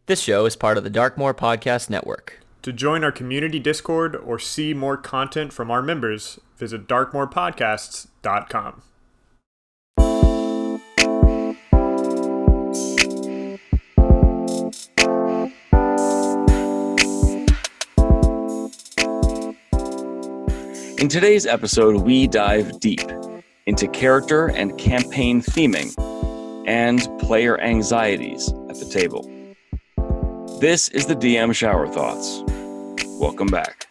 This show is part of the Darkmoor Podcast Network. To join our community Discord or see more content from our members, visit darkmoorpodcasts.com. In today's episode, we dive deep into character and campaign theming and player anxieties at the table. This is the DM Shower Thoughts. Welcome back.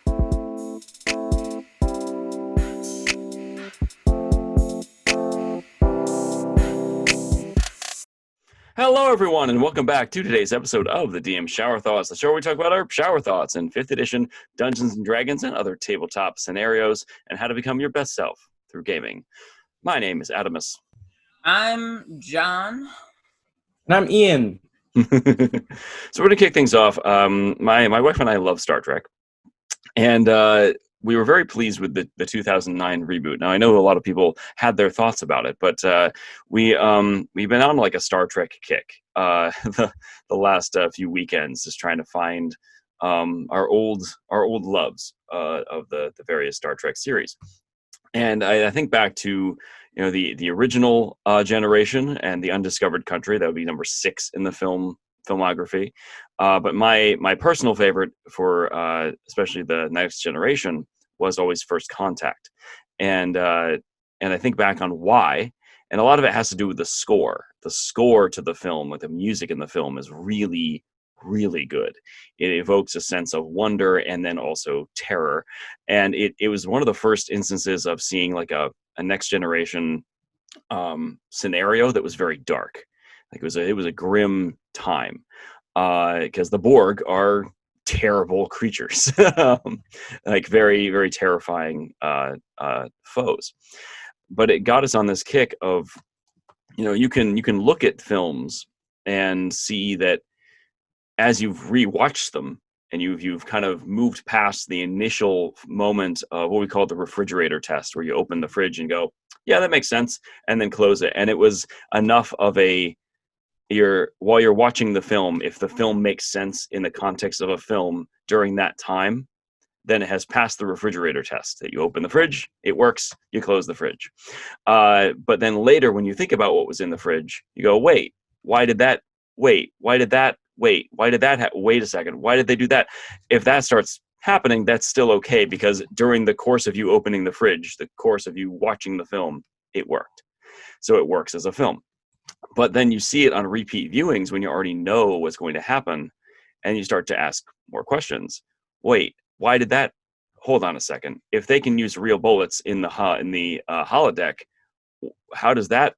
Hello, everyone, and welcome back to today's episode of the DM Shower Thoughts, the show where we talk about our shower thoughts in 5th edition Dungeons & Dragons and other tabletop scenarios and how to become your best self through gaming. My name is Adamus. I'm John. And I'm Ian. So we're going to kick things off. My wife and I love Star Trek, and we were very pleased with the 2009 reboot. Now, I know a lot of people had their thoughts about it, but we've been on like a Star Trek kick the last few weekends, just trying to find our old loves of the various Star Trek series. And I think back to the original generation and the Undiscovered Country. That would be number 6 in the filmography. But my personal favorite for especially the Next Generation was always First Contact. And I think back on why, and a lot of it has to do with the score. The score to the film, like the music in the film, is really, really good. It evokes a sense of wonder and then also terror. And it was one of the first instances of seeing like a Next Generation scenario that was very dark. Like it was a grim time because the Borg are terrible creatures, like very, very terrifying foes. But it got us on this kick of, you can look at films and see that as you've rewatched them and you've kind of moved past the initial moment of what we call the refrigerator test, where you open the fridge and go, yeah, that makes sense, and then close it. And it was enough of while you're watching the film, if the film makes sense in the context of a film during that time, then it has passed the refrigerator test. That you open the fridge, it works, you close the fridge. But then later, when you think about what was in the fridge, you go, wait, why did that? Wait, why did that? Wait, why did that? Wait a second, why did they do that? If that starts happening, that's still okay, because during the course of you opening the fridge, the course of you watching the film, it worked. So it works as a film. But then you see it on repeat viewings when you already know what's going to happen, and you start to ask more questions. Wait, why did that? Hold on a second. If they can use real bullets in the holodeck, how does that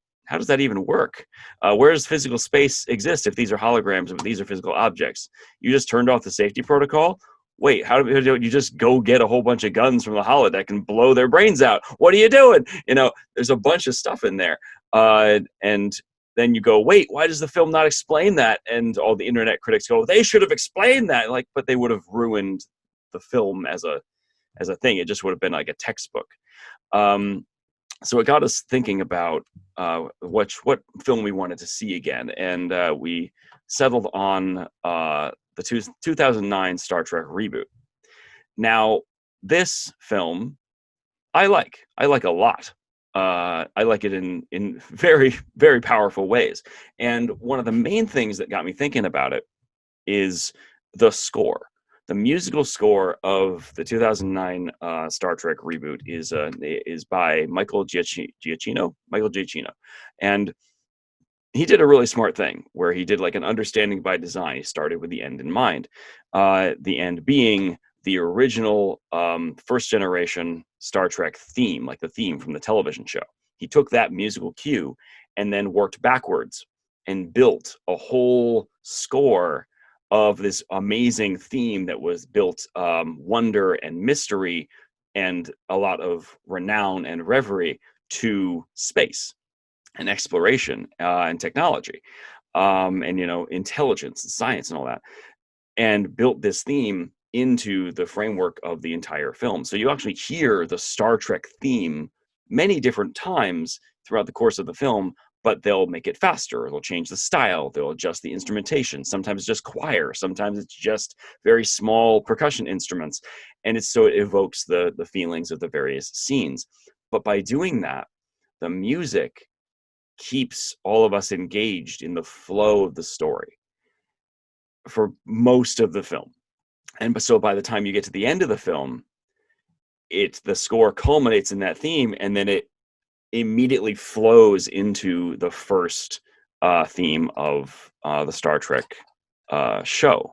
even work? Where does physical space exist if these are holograms, if these are physical objects? You just turned off the safety protocol? Wait, how do you just go get a whole bunch of guns from the holodeck and blow their brains out? What are you doing? There's a bunch of stuff in there. And then you go, wait, why does the film not explain that? And all the internet critics go, they should have explained that. But they would have ruined the film as a thing. It just would have been like a textbook. So it got us thinking about what film we wanted to see again, and we settled on the 2009 Star Trek reboot. Now, this film, I like a lot. I like it in very, very powerful ways. And one of the main things that got me thinking about it is the score. The musical score of the 2009 Star Trek reboot is by Michael Giacchino, and he did a really smart thing where he did like an understanding by design. He started with the end in mind, the end being the original first generation Star Trek theme, like the theme from the television show. He took that musical cue and then worked backwards and built a whole score of this amazing theme that was built wonder and mystery and a lot of renown and reverie to space and exploration and technology and intelligence and science and all that, and built this theme into the framework of the entire film. So you actually hear the Star Trek theme many different times throughout the course of the film, but they'll make it faster. They'll change the style. They'll adjust the instrumentation. Sometimes it's just choir. Sometimes it's just very small percussion instruments. And so it evokes the feelings of the various scenes. But by doing that, the music keeps all of us engaged in the flow of the story for most of the film. And so by the time you get to the end of the film, the score culminates in that theme, and then it immediately flows into the first theme of the Star Trek show.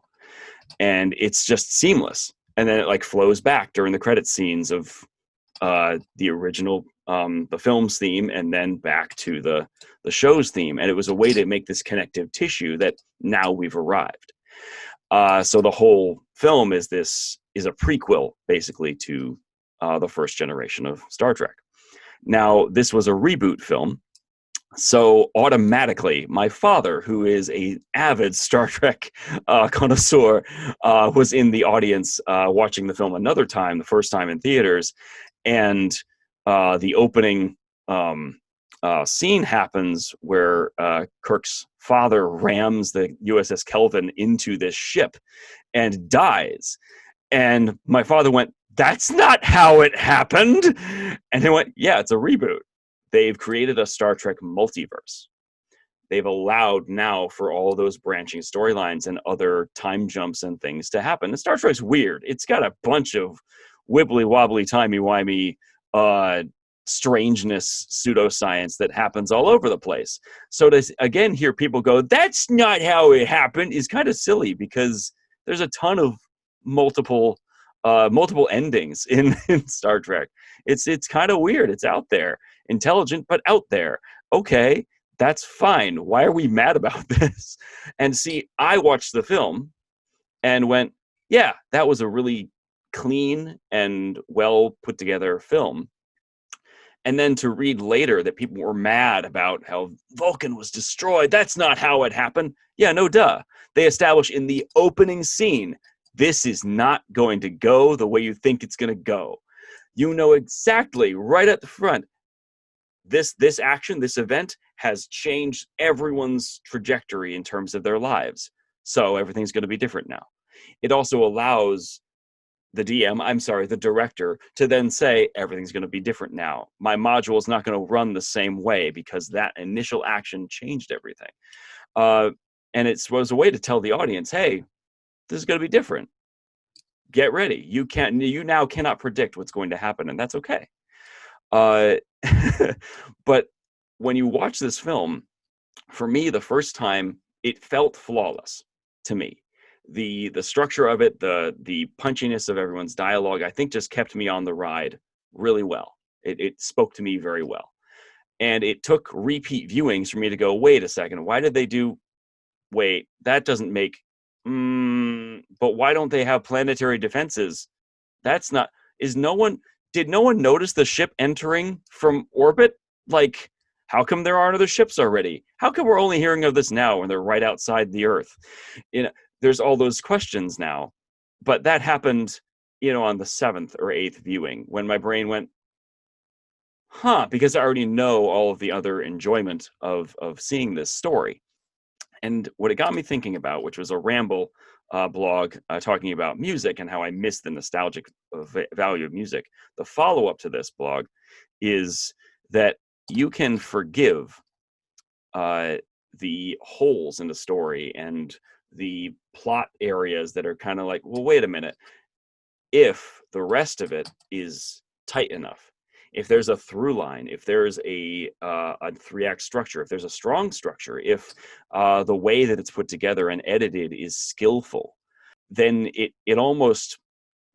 And it's just seamless. And then it like flows back during the credit scenes of the original the film's theme, and then back to the show's theme. And it was a way to make this connective tissue that now we've arrived. So the whole film is a prequel basically to the first generation of Star Trek. Now, this was a reboot film, so automatically my father, who is an avid Star Trek connoisseur, was in the audience watching the film another time, the first time in theaters. And the opening scene happens where Kirk's father rams the USS Kelvin into this ship and dies. And my father went, "That's not how it happened." And he went, "Yeah, it's a reboot. They've created a Star Trek multiverse. They've allowed now for all those branching storylines and other time jumps and things to happen." And Star Trek's weird. It's got a bunch of wibbly-wobbly, timey-wimey strangeness, pseudoscience that happens all over the place. So to, again, hear people go, "That's not how it happened," is kind of silly, because there's a ton of multiple endings in Star Trek. It's kind of weird. It's out there. Intelligent, but out there. Okay, that's fine. Why are we mad about this? And see, I watched the film and went, yeah, that was a really clean and well put together film. And then to read later that people were mad about how Vulcan was destroyed. That's not how it happened. Yeah, no duh. They establish in the opening scene, this is not going to go the way you think it's going to go. You know exactly right at the front, this action, this event has changed everyone's trajectory in terms of their lives. So everything's going to be different now. It also allows the director, to then say, everything's going to be different now. My module is not going to run the same way because that initial action changed everything. And it was a way to tell the audience, hey, this is going to be different. Get ready. You now cannot predict what's going to happen, and that's okay. But when you watch this film, for me, the first time, it felt flawless to me. The structure of it, the punchiness of everyone's dialogue, I think just kept me on the ride really well. It spoke to me very well. And it took repeat viewings for me to go, wait a second, why did they do, wait, that doesn't make, but why don't they have planetary defenses? That's not, did no one notice the ship entering from orbit? Like, how come there aren't other ships already? How come we're only hearing of this now when they're right outside the Earth? There's all those questions now, but that happened, on the 7th or 8th viewing when my brain went, because I already know all of the other enjoyment of seeing this story. And what it got me thinking about, which was a ramble blog talking about music and how I miss the nostalgic value of music. The follow-up to this blog is that you can forgive the holes in the story and the plot areas that are kind of like, well, wait a minute. If the rest of it is tight enough, if there's a through line, if there's a 3-act structure, if there's a strong structure, if the way that it's put together and edited is skillful, then it almost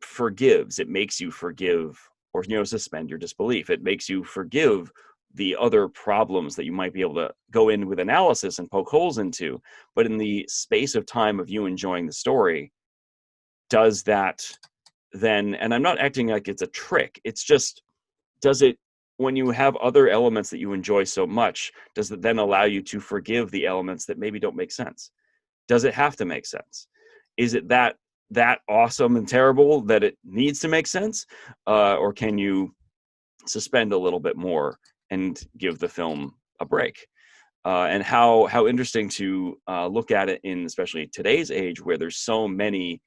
forgives. It makes you forgive, or suspend your disbelief. It makes you forgive the other problems that you might be able to go in with analysis and poke holes into. But in the space of time of you enjoying the story, does that then, and I'm not acting like it's a trick, it's just, does it, when you have other elements that you enjoy so much, does it then allow you to forgive the elements that maybe don't make sense? Does it have to make sense? Is it that awesome and terrible that it needs to make sense? Or can you suspend a little bit more and give the film a break? and how interesting to look at it in especially today's age, where there's so many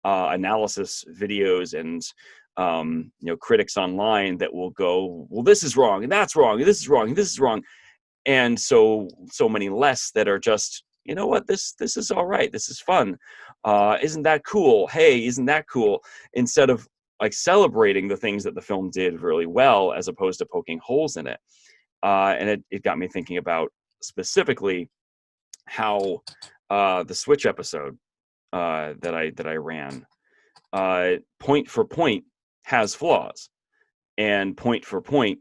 analysis videos and critics online that will go, well, this is wrong and that's wrong and this is wrong and this is wrong, and so many less that are just, you know what, this is all right, this is fun, isn't that cool, hey, isn't that cool, instead of like celebrating the things that the film did really well as opposed to poking holes in it. And it got me thinking about specifically how the Switch episode that I ran, point for point has flaws, and point for point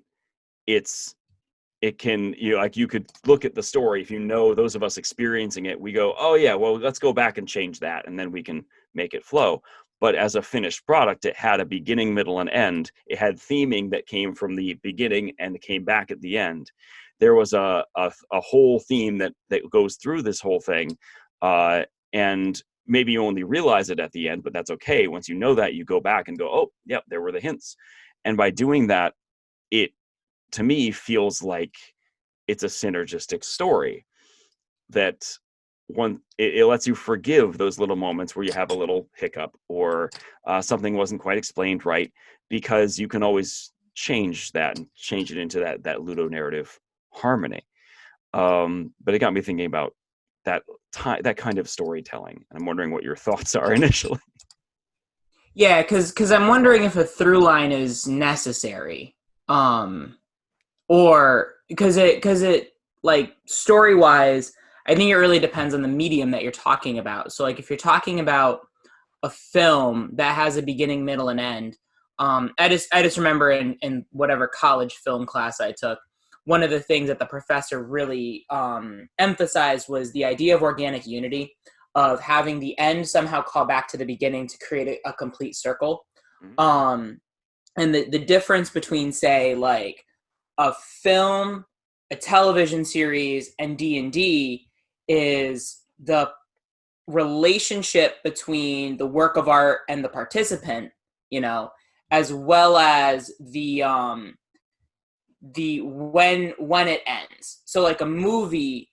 it can, you could look at the story, if those of us experiencing it, we go, oh yeah, well, let's go back and change that, and then we can make it flow. But as a finished product, it had a beginning, middle, and end. It had theming that came from the beginning and came back at the end. There was a whole theme that goes through this whole thing, and maybe you only realize it at the end, but that's okay. Once you know that, you go back and go, oh, yep, there were the hints. And by doing that, it, to me, feels like it's a synergistic story that it lets you forgive those little moments where you have a little hiccup or something wasn't quite explained right, because you can always change that and change it into that ludonarrative harmony. But it got me thinking about that kind of storytelling, and I'm wondering what your thoughts are initially. Yeah, because I'm wondering if a through line is necessary, or because it like story wise, I think it really depends on the medium that you're talking about. So like if you're talking about a film that has a beginning, middle, and end, I just remember in whatever college film class I took, one of the things that the professor really emphasized was the idea of organic unity, of having the end somehow call back to the beginning to create a complete circle. And the difference between, say, like a film, a television series, and D&D is the relationship between the work of art and the participant, as well as the when it ends. So like a movie,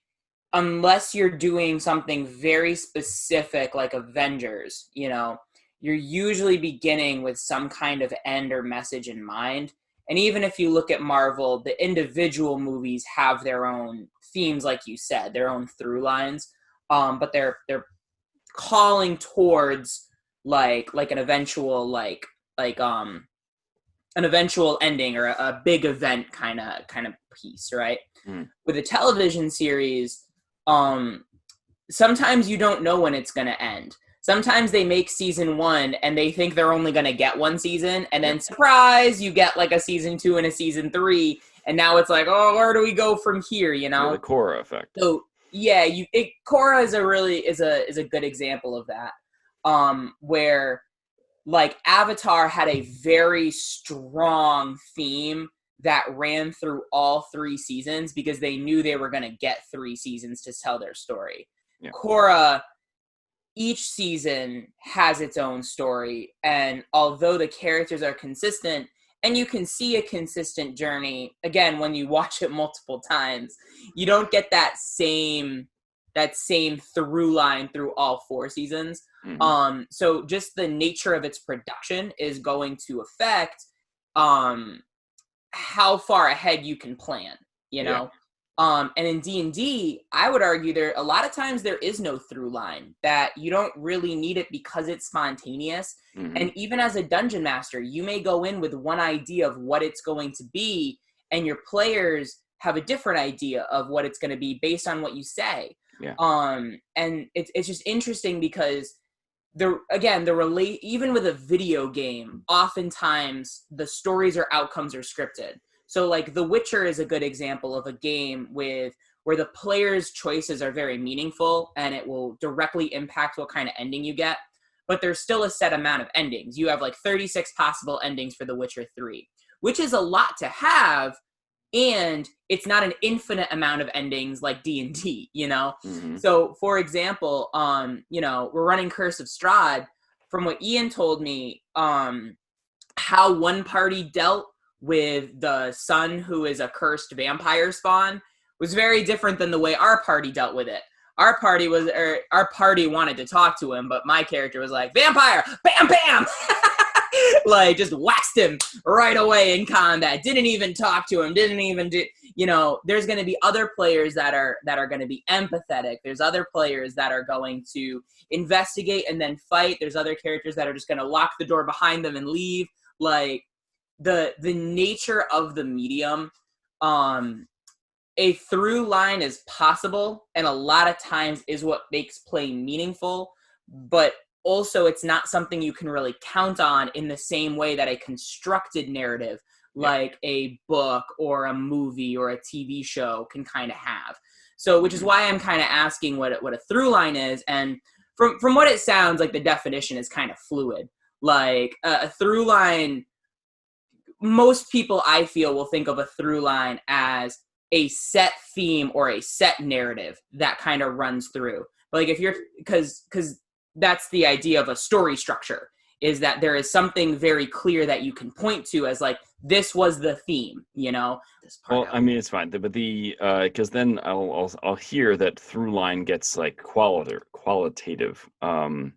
unless you're doing something very specific like Avengers, you're usually beginning with some kind of end or message in mind. And even if you look at Marvel, the individual movies have their own themes, like you said, their own through lines, but they're calling towards like an eventual an eventual ending or a big event kind of piece, right? With a television series, sometimes you don't know when it's going to end. Sometimes they make season 1 and they think they're only going to get one season, and then surprise, you get like a season 2 and a season 3, and now it's like, oh, where do we go from here? The Korra effect. So yeah, Korra is a good example of that, where like Avatar had a very strong theme that ran through all 3 seasons because they knew they were going to get 3 seasons to tell their story. Yeah. Korra, each season has its own story, and although the characters are consistent, and you can see a consistent journey, again, when you watch it multiple times, you don't get that same through line through all 4 seasons. Mm-hmm. So just the nature of its production is going to affect how far ahead you can plan, Yeah. And in D&D, I would argue a lot of times there is no through line, that you don't really need it because it's spontaneous. Mm-hmm. And even as a dungeon master, you may go in with one idea of what it's going to be, and your players have a different idea of what it's going to be based on what you say. Yeah. And it's just interesting because even with a video game, oftentimes the stories or outcomes are scripted. So like The Witcher is a good example of a game where the player's choices are very meaningful and it will directly impact what kind of ending you get. But there's still a set amount of endings. You have like 36 possible endings for The Witcher 3, which is a lot to have. And it's not an infinite amount of endings like D&D, Mm-hmm. So for example, we're running Curse of Strahd. From what Ian told me, how one party dealt with the son who is a cursed vampire spawn was very different than the way our party dealt with it. Our party wanted to talk to him, but my character was like, vampire, bam, bam, like just waxed him right away in combat. Didn't even talk to him. Didn't even do. There's going to be other players that are going to be empathetic. There's other players that are going to investigate and then fight. There's other characters that are just going to lock the door behind them and leave. Like the nature of the medium, a through line is possible, and a lot of times is what makes play meaningful, but also it's not something you can really count on in the same way that a constructed narrative like a book or a movie or a TV show can kind of have. So, which is why I'm kind of asking what a through line is. And from what it sounds like, the definition is kind of fluid. Like a through line, most people I feel will think of a through line as a set theme or a set narrative that kind of runs through. But like if you're, because that's the idea of a story structure, is that there is something very clear that you can point to as like, this was the theme, This part Well, I mean, it's fine, but because then I'll hear that through line gets like qualitative, or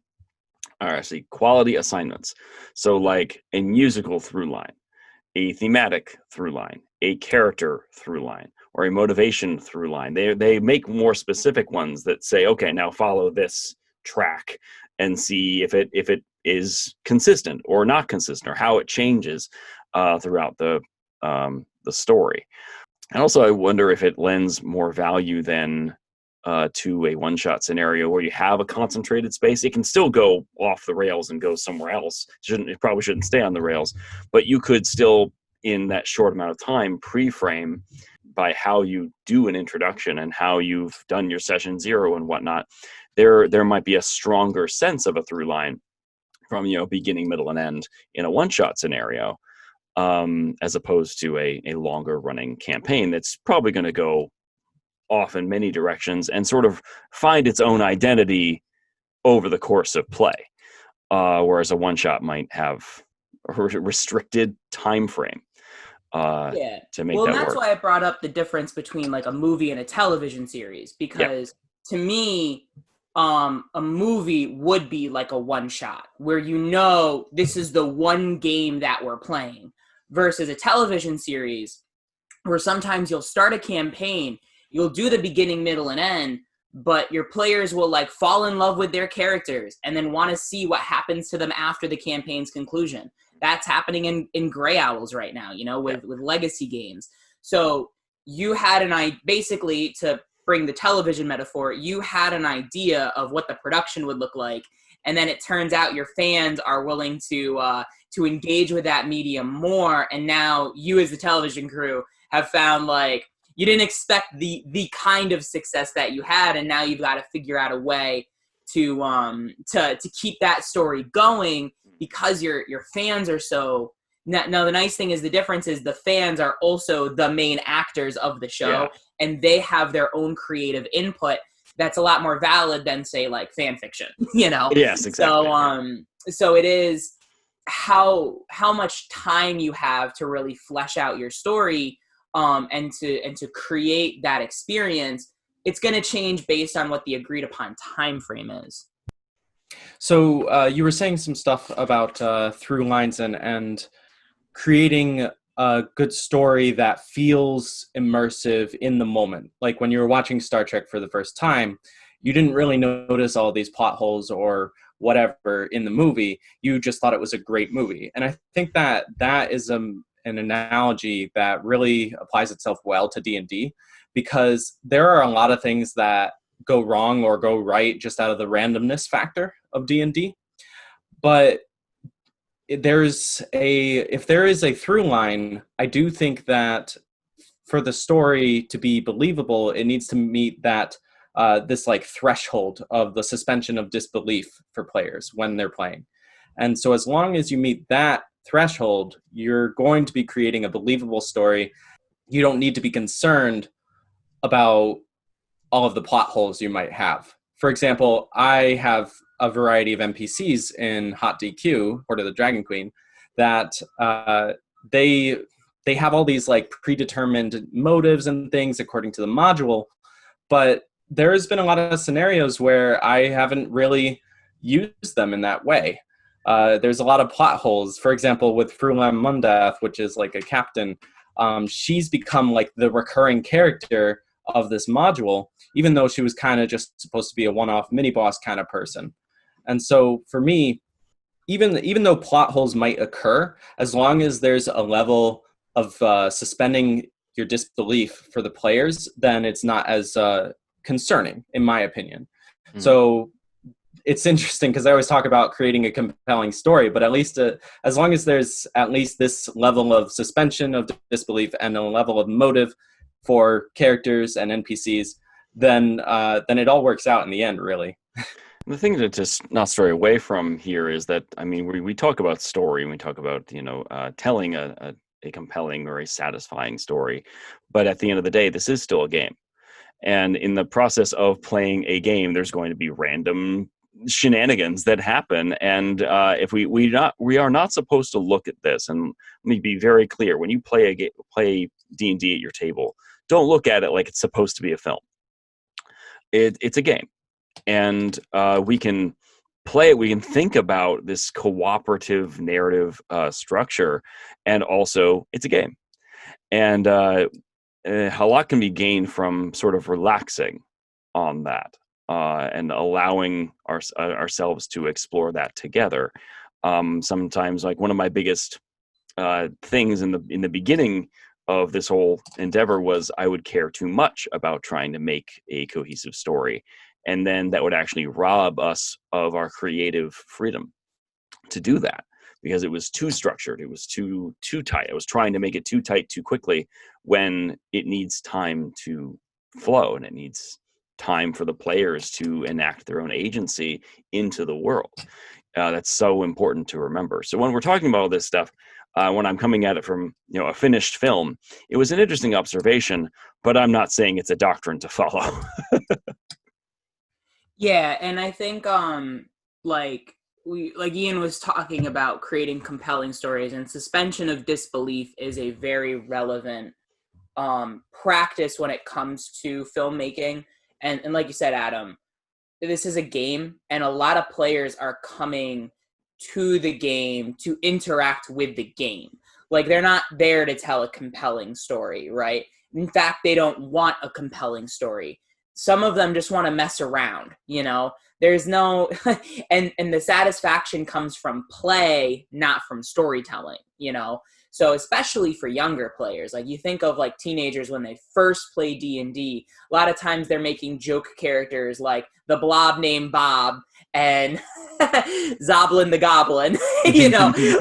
actually quality assignments. So like a musical through line, a thematic through line, a character through line, or a motivation through line. They make more specific ones that say, okay, now follow this track and see if it is consistent or not consistent, or how it changes throughout the story. And also, I wonder if it lends more value than to a one-shot scenario where you have a concentrated space. It can still go off the rails and go somewhere else. It probably shouldn't stay on the rails, but you could still, in that short amount of time, pre-frame by how you do an introduction and how you've done your session zero and whatnot. There might be a stronger sense of a through line from beginning, middle, and end in a one-shot scenario, as opposed to a longer running campaign that's probably going to go off in many directions and sort of find its own identity over the course of play, whereas a one-shot might have a restricted time frame to make that work. That's why I brought up the difference between like a movie and a television series, because to me, a movie would be like a one shot where this is the one game that we're playing, versus a television series where sometimes you'll start a campaign, you'll do the beginning, middle, and end, but your players will like fall in love with their characters and then want to see what happens to them after the campaign's conclusion. That's happening in Grey Owls right now, with legacy games. So you had basically, to bring the television metaphor, you had an idea of what the production would look like, and then it turns out your fans are willing to engage with that medium more, and now you as the television crew have found like you didn't expect the kind of success that you had, and now you've got to figure out a way to keep that story going, because your fans are so. Now, the nice thing is the difference is the fans are also the main actors of the show, and they have their own creative input that's a lot more valid than, say, like fan fiction, Yes, exactly. So it is how much time you have to really flesh out your story, and to create that experience. It's going to change based on what the agreed upon time frame is. So you were saying some stuff about through lines and creating a good story that feels immersive in the moment. Like when you were watching Star Trek for the first time, you didn't really notice all these plot holes or whatever in the movie. You just thought it was a great movie. And I think that is an analogy that really applies itself well to D&D, because there are a lot of things that go wrong or go right just out of the randomness factor of D&D. But if there is a through line, I do think that for the story to be believable, it needs to meet that this like threshold of the suspension of disbelief for players when they're playing. And so as long as you meet that threshold, you're going to be creating a believable story. You don't need to be concerned about all of the plot holes you might have. For example, I have a variety of NPCs in Hot DQ, Horde of the Dragon Queen, that they they have all these like predetermined motives and things according to the module, but there's been a lot of scenarios where I haven't really used them in that way. There's a lot of plot holes. For example, with Frulam Mundath, which is like a captain, she's become like the recurring character of this module, even though she was kind of just supposed to be a one-off mini-boss kind of person. And so for me, even though plot holes might occur, as long as there's a level of suspending your disbelief for the players, then it's not as concerning, in my opinion. Mm-hmm. So it's interesting because I always talk about creating a compelling story, but at least as long as there's at least this level of suspension of disbelief and a level of motive for characters and NPCs, then it all works out in the end, really. The thing to just not stray away from here is that, I mean, we talk about story and we talk about, telling a compelling or a satisfying story, but at the end of the day, this is still a game. And in the process of playing a game, there's going to be random shenanigans that happen. And if we are not supposed to look at this, and let me be very clear, when you play D&D at your table, don't look at it like it's supposed to be a film. It's a game. And we can play it, we can think about this cooperative narrative structure, and also it's a game. And a lot can be gained from sort of relaxing on that and allowing ourselves to explore that together. Sometimes, like, one of my biggest things in the beginning of this whole endeavor was I would care too much about trying to make a cohesive story. And then that would actually rob us of our creative freedom to do that, because it was too structured. It was too tight. I was trying to make it too tight too quickly when it needs time to flow, and it needs time for the players to enact their own agency into the world. That's so important to remember. So when we're talking about all this stuff, when I'm coming at it from a finished film, it was an interesting observation, but I'm not saying it's a doctrine to follow. Yeah, and I think like Ian was talking about creating compelling stories, and suspension of disbelief is a very relevant practice when it comes to filmmaking. And like you said, Adam, this is a game, and a lot of players are coming to the game to interact with the game. Like, they're not there to tell a compelling story, right? In fact, they don't want a compelling story. Some of them just want to mess around, there's no, and the satisfaction comes from play, not from storytelling, So especially for younger players, like, you think of like teenagers when they first play D&D, a lot of times they're making joke characters like the blob named Bob and Zoblin the Goblin,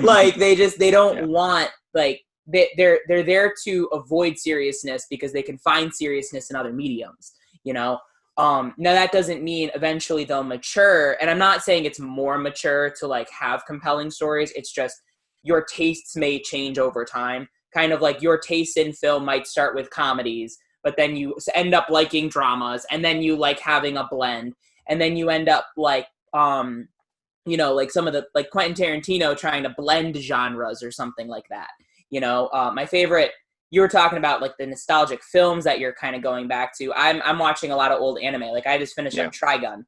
like they don't want, like, they're there to avoid seriousness because they can find seriousness in other mediums. Now that doesn't mean eventually they'll mature, and I'm not saying it's more mature to like have compelling stories. It's just your tastes may change over time. Kind of like your taste in film might start with comedies, but then you end up liking dramas, and then you like having a blend, and then you end up like like some of the, like, Quentin Tarantino trying to blend genres or something like that. My favorite, you were talking about like the nostalgic films that you're kind of going back to. I'm watching a lot of old anime. Like, I just finished up Trigun,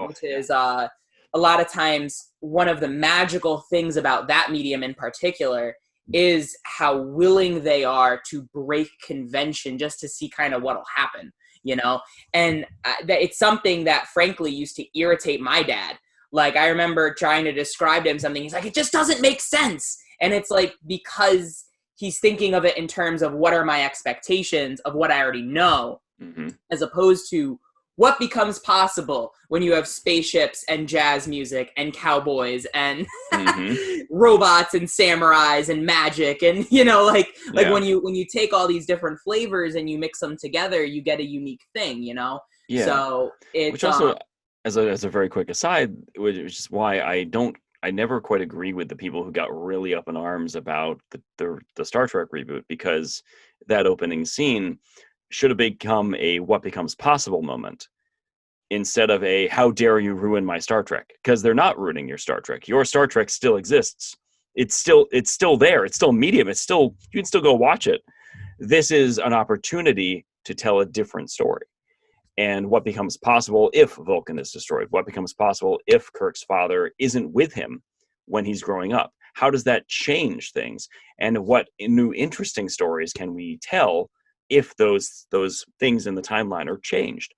which is a lot of times one of the magical things about that medium in particular is how willing they are to break convention just to see kind of what'll happen, and it's something that frankly used to irritate my dad. Like, I remember trying to describe to him something. He's like, it just doesn't make sense. And it's like, because he's thinking of it in terms of what are my expectations of what I already know, as opposed to what becomes possible when you have spaceships and jazz music and cowboys and robots and samurais and magic. And, when you take all these different flavors and you mix them together, you get a unique thing, Yeah. So it's, which also, as a very quick aside, which is why I never quite agree with the people who got really up in arms about the Star Trek reboot, because that opening scene should have become a what becomes possible moment instead of a how dare you ruin my Star Trek, because they're not ruining your Star Trek. Your Star Trek still exists. it's still there. It's still medium. It's still, you can still go watch it. This is an opportunity to tell a different story. And what becomes possible if Vulcan is destroyed? What becomes possible if Kirk's father isn't with him when he's growing up? How does that change things? And what new interesting stories can we tell if those things in the timeline are changed?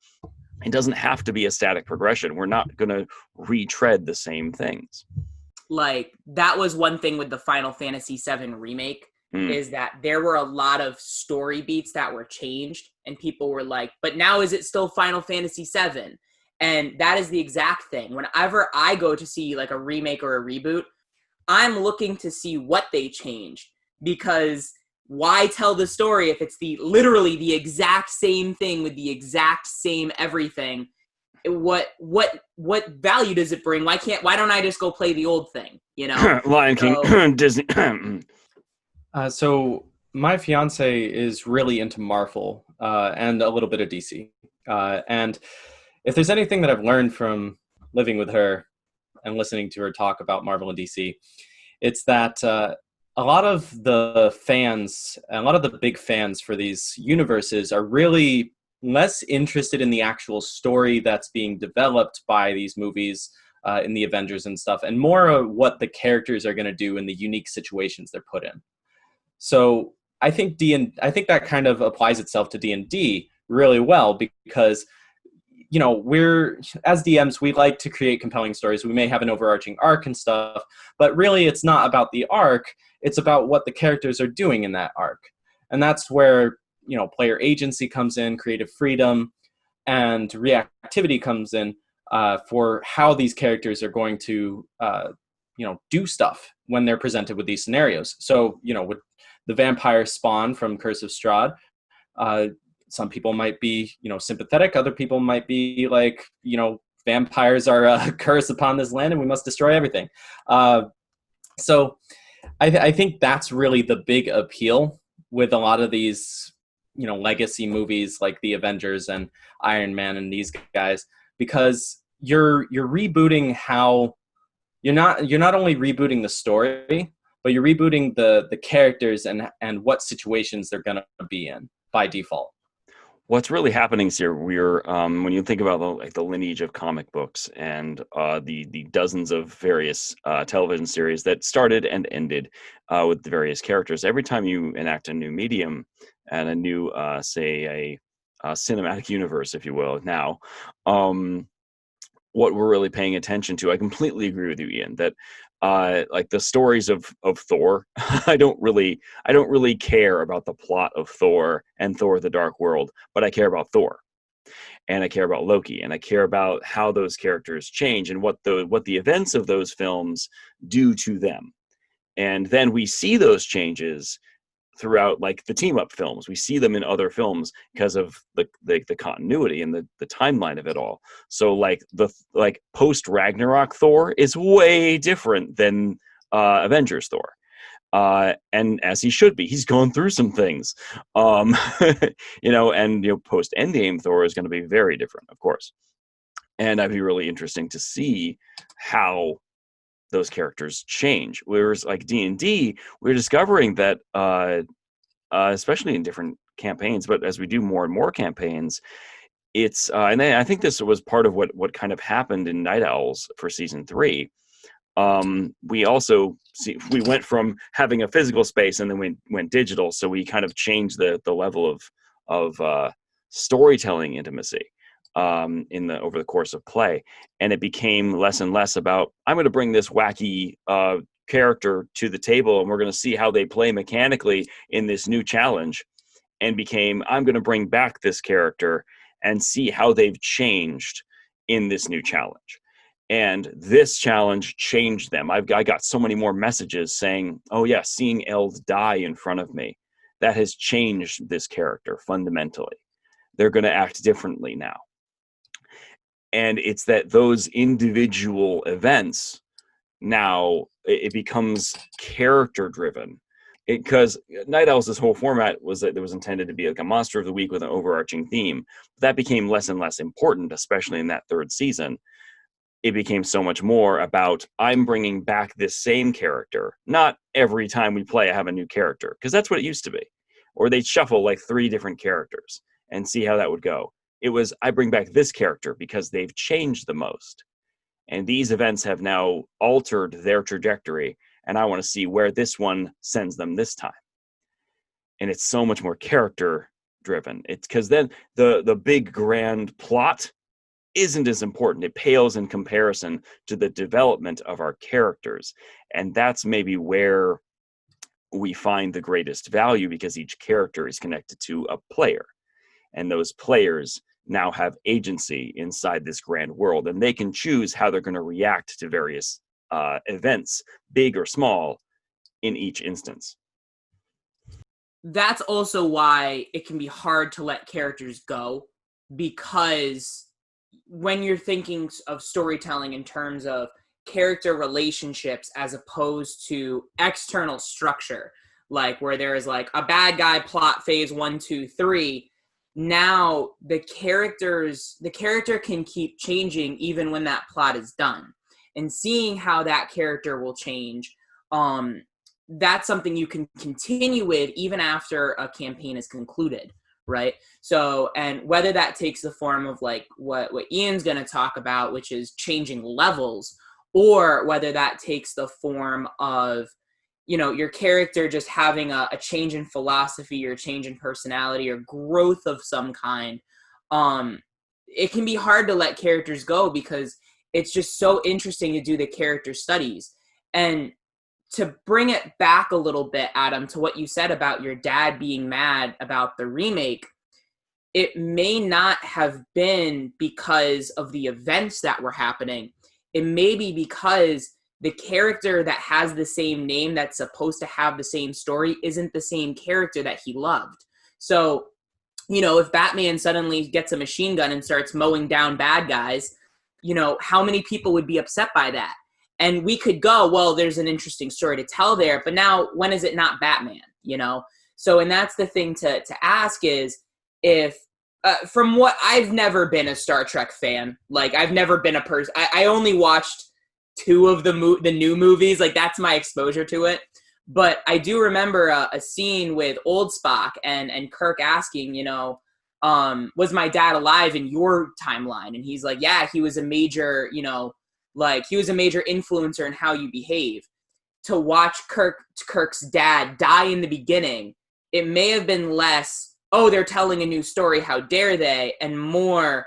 It doesn't have to be a static progression. We're not going to retread the same things. Like, that was one thing with the Final Fantasy VII remake, is that there were a lot of story beats that were changed, and people were like, but now is it still Final Fantasy VII? And that is the exact thing. Whenever I go to see like a remake or a reboot, I'm looking to see what they changed, because why tell the story if it's literally the exact same thing with the exact same everything? What value does it bring? Why don't I just go play the old thing? You know, Lion King, Disney. So my fiance is really into Marvel and a little bit of DC. And if there's anything that I've learned from living with her and listening to her talk about Marvel and DC, it's that a lot of the fans, a lot of the big fans for these universes are really less interested in the actual story that's being developed by these movies in the Avengers and stuff, and more of what the characters are going to do in the unique situations they're put in. So I think that kind of applies itself to D&D really well, because, you know, as DMs, we like to create compelling stories. We may have an overarching arc and stuff, but really it's not about the arc. It's about what the characters are doing in that arc. And that's where, you know, player agency comes in, creative freedom, and reactivity comes in for how these characters are going to, do stuff when they're presented with these scenarios. So, you know, with the vampire Spawn from Curse of Strahd, some people might be, you know, sympathetic. Other people might be like, you know, vampires are a curse upon this land and we must destroy everything. So I think that's really the big appeal with a lot of these, you know, legacy movies like the Avengers and Iron Man and these guys, because you're rebooting how you're not only rebooting the story, but you're rebooting the characters and what situations they're going to be in by default. What's really happening here, we're when you think about the lineage of comic books and the dozens of various television series that started and ended with the various characters, every time you enact a new medium and a new, say, a cinematic universe, if you will, now, what we're really paying attention to, I completely agree with you, Ian, that like the stories of Thor, I don't really care about the plot of Thor and Thor: The Dark World, but I care about Thor, and I care about Loki, and I care about how those characters change and what the events of those films do to them. And then we see those changes throughout, like the team up films. We see them in other films because of the continuity and the timeline of it all. So like post Ragnarok Thor is way different than Avengers Thor. And as he should be, he's going through some things, and post Endgame Thor is going to be very different, of course. And that'd be really interesting to see how those characters change. Whereas like D&D, we're discovering that, especially in different campaigns, but as we do more and more campaigns, it's, and I think this was part of what kind of happened in Night Owls for season 3. We also we went from having a physical space and then went digital. So we kind of changed the level of storytelling intimacy over the course of play, and it became less and less about, I'm going to bring this wacky character to the table and we're going to see how they play mechanically in this new challenge, and became, I'm going to bring back this character and see how they've changed in this new challenge. And this challenge changed them. I got so many more messages saying, oh yeah, seeing Eld die in front of me, that has changed this character fundamentally. They're going to act differently now. And it's that those individual events, now it becomes character driven, because Night Owls, this whole format was that it was intended to be like a monster of the week with an overarching theme. That became less and less important, especially in that third season. it became so much more about, I'm bringing back this same character. Not every time we play, I have a new character, because that's what it used to be. Or they'd shuffle like 3 different characters and see how that would go. It was, I bring back this character because they've changed the most. And these events have now altered their trajectory, and I want to see where this one sends them this time. And it's so much more character driven. It's because then the big grand plot isn't as important. It pales in comparison to the development of our characters. And that's maybe where we find the greatest value, because each character is connected to a player. And those players now have agency inside this grand world, and they can choose how they're going to react to various events, big or small, in each instance. That's also why it can be hard to let characters go, because when you're thinking of storytelling in terms of character relationships as opposed to external structure, like where there is like a bad guy plot phase 1, 2, 3, now the character can keep changing even when that plot is done, and seeing how that character will change, that's something you can continue with even after a campaign is concluded, right? So, and whether that takes the form of like what Ian's going to talk about, which is changing levels, or whether that takes the form of, you know, your character just having a change in philosophy or change in personality or growth of some kind, it can be hard to let characters go because it's just so interesting to do the character studies. And to bring it back a little bit, Adam, to what you said about your dad being mad about the remake, it may not have been because of the events that were happening. It may be because the character that has the same name that's supposed to have the same story isn't the same character that he loved. So, you know, if Batman suddenly gets a machine gun and starts mowing down bad guys, you know, how many people would be upset by that? And we could go, well, there's an interesting story to tell there, but now when is it not Batman, you know? So, and that's the thing to ask is, if, from what, I've never been a Star Trek fan. Like, I've never been a person, I only watched 2 of the new movies. Like, that's my exposure to it. But I do remember a scene with old Spock and Kirk asking, you know, was my dad alive in your timeline? And he's like, yeah, he was a major, you know, like he was a major influencer in how you behave. To watch Kirk's dad die in the beginning, it may have been less, oh, they're telling a new story, how dare they, and more,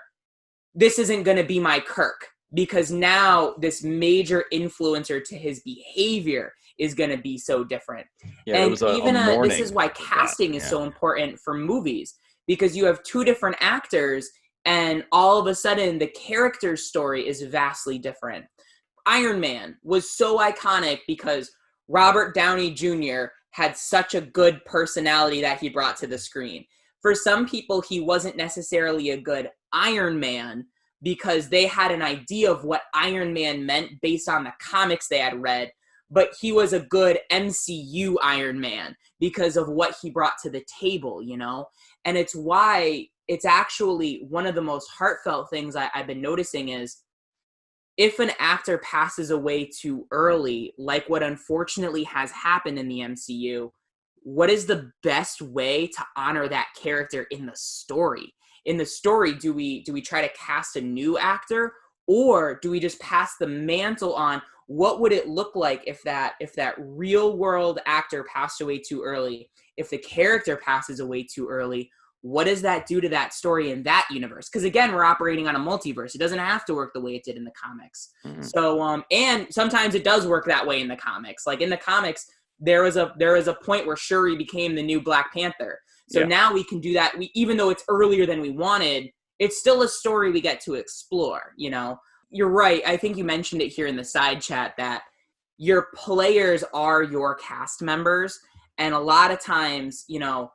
this isn't going to be my Kirk, because now this major influencer to his behavior is going to be so different. Yeah, and it was a even this is why that. casting is Yeah. so important for movies, because you have 2 different actors and all of a sudden the character's story is vastly different. Iron Man was so iconic because Robert Downey Jr. had such a good personality that he brought to the screen. For some people, he wasn't necessarily a good Iron Man because they had an idea of what Iron Man meant based on the comics they had read, but he was a good MCU Iron Man because of what he brought to the table, you know? And it's why it's actually one of the most heartfelt things I've been noticing is, if an actor passes away too early, like what unfortunately has happened in the MCU, what is the best way to honor that character in the story? In the story, do we try to cast a new actor, or do we just pass the mantle on? What would it look like if that real world actor passed away too early? If the character passes away too early, what does that do to that story in that universe? Because again, we're operating on a multiverse. It doesn't have to work the way it did in the comics. Mhm. So, and sometimes it does work that way in the comics. Like in the comics, there was a point where Shuri became the new Black Panther. So Yeah. now we can do that. Even though it's earlier than we wanted, it's still a story we get to explore, you know? You're right. I think you mentioned it here in the side chat that your players are your cast members. And a lot of times, you know,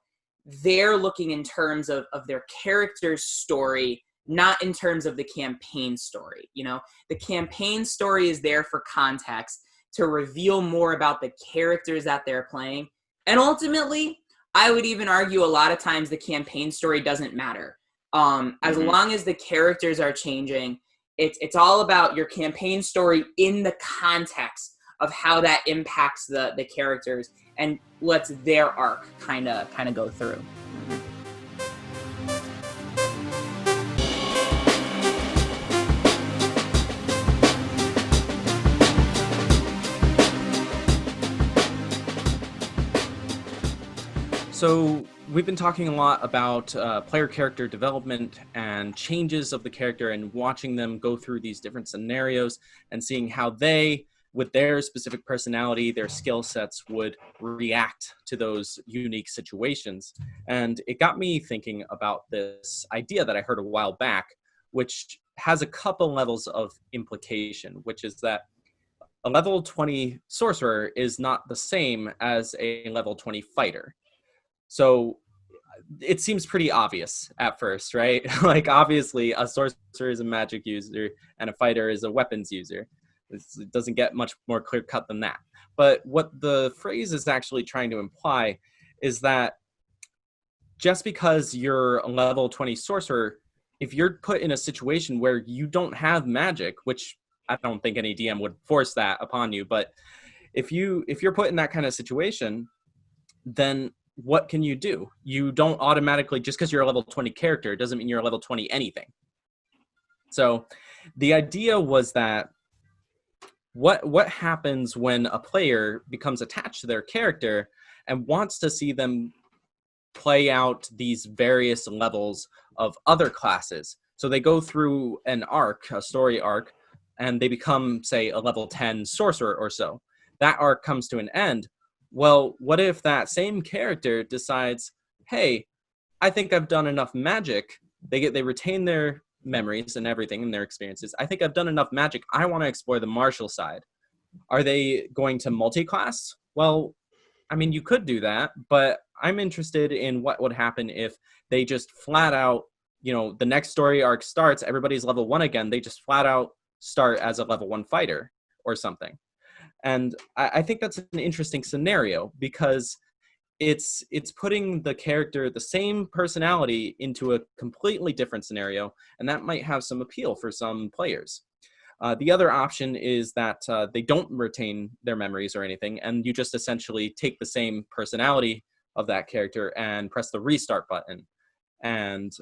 they're looking in terms of their character's story, not in terms of the campaign story. You know, the campaign story is there for context, to reveal more about the characters that they're playing. And ultimately, I would even argue a lot of times the campaign story doesn't matter. As long as the characters are changing it's all about your campaign story in the context of how that impacts the characters and lets their arc kind of go through. So we've been talking a lot about player character development and changes of the character and watching them go through these different scenarios and seeing how they, with their specific personality, their skill sets, would react to those unique situations. And it got me thinking about this idea that I heard a while back, which has a couple levels of implication, which is that a level 20 sorcerer is not the same as a level 20 fighter. So it seems pretty obvious at first, right? Like, obviously, a sorcerer is a magic user and a fighter is a weapons user. It doesn't get much more clear cut than that. But what the phrase is actually trying to imply is that just because you're a level 20 sorcerer, if you're put in a situation where you don't have magic, which I don't think any DM would force that upon you, but if you're put in that kind of situation, then what can you do? You don't automatically, just because you're a level 20 character, doesn't mean you're a level 20 anything. So the idea was that what happens when a player becomes attached to their character and wants to see them play out these various levels of other classes. So they go through an arc, a story arc, and they become, say, a level 10 sorcerer or so. That arc comes to an end. Well, what if that same character decides, hey, I think I've done enough magic. They retain their memories and everything and their experiences. I think I've done enough magic. I want to explore the martial side. Are they going to multi-class? Well, I mean, you could do that, but I'm interested in what would happen if they just flat out, the next story arc starts, everybody's level 1 again. They just flat out start as a level 1 fighter or something. And I think that's an interesting scenario because it's putting the character, the same personality, into a completely different scenario, and that might have some appeal for some players. The other option is that they don't retain their memories or anything, and you just essentially take the same personality of that character and press the restart button and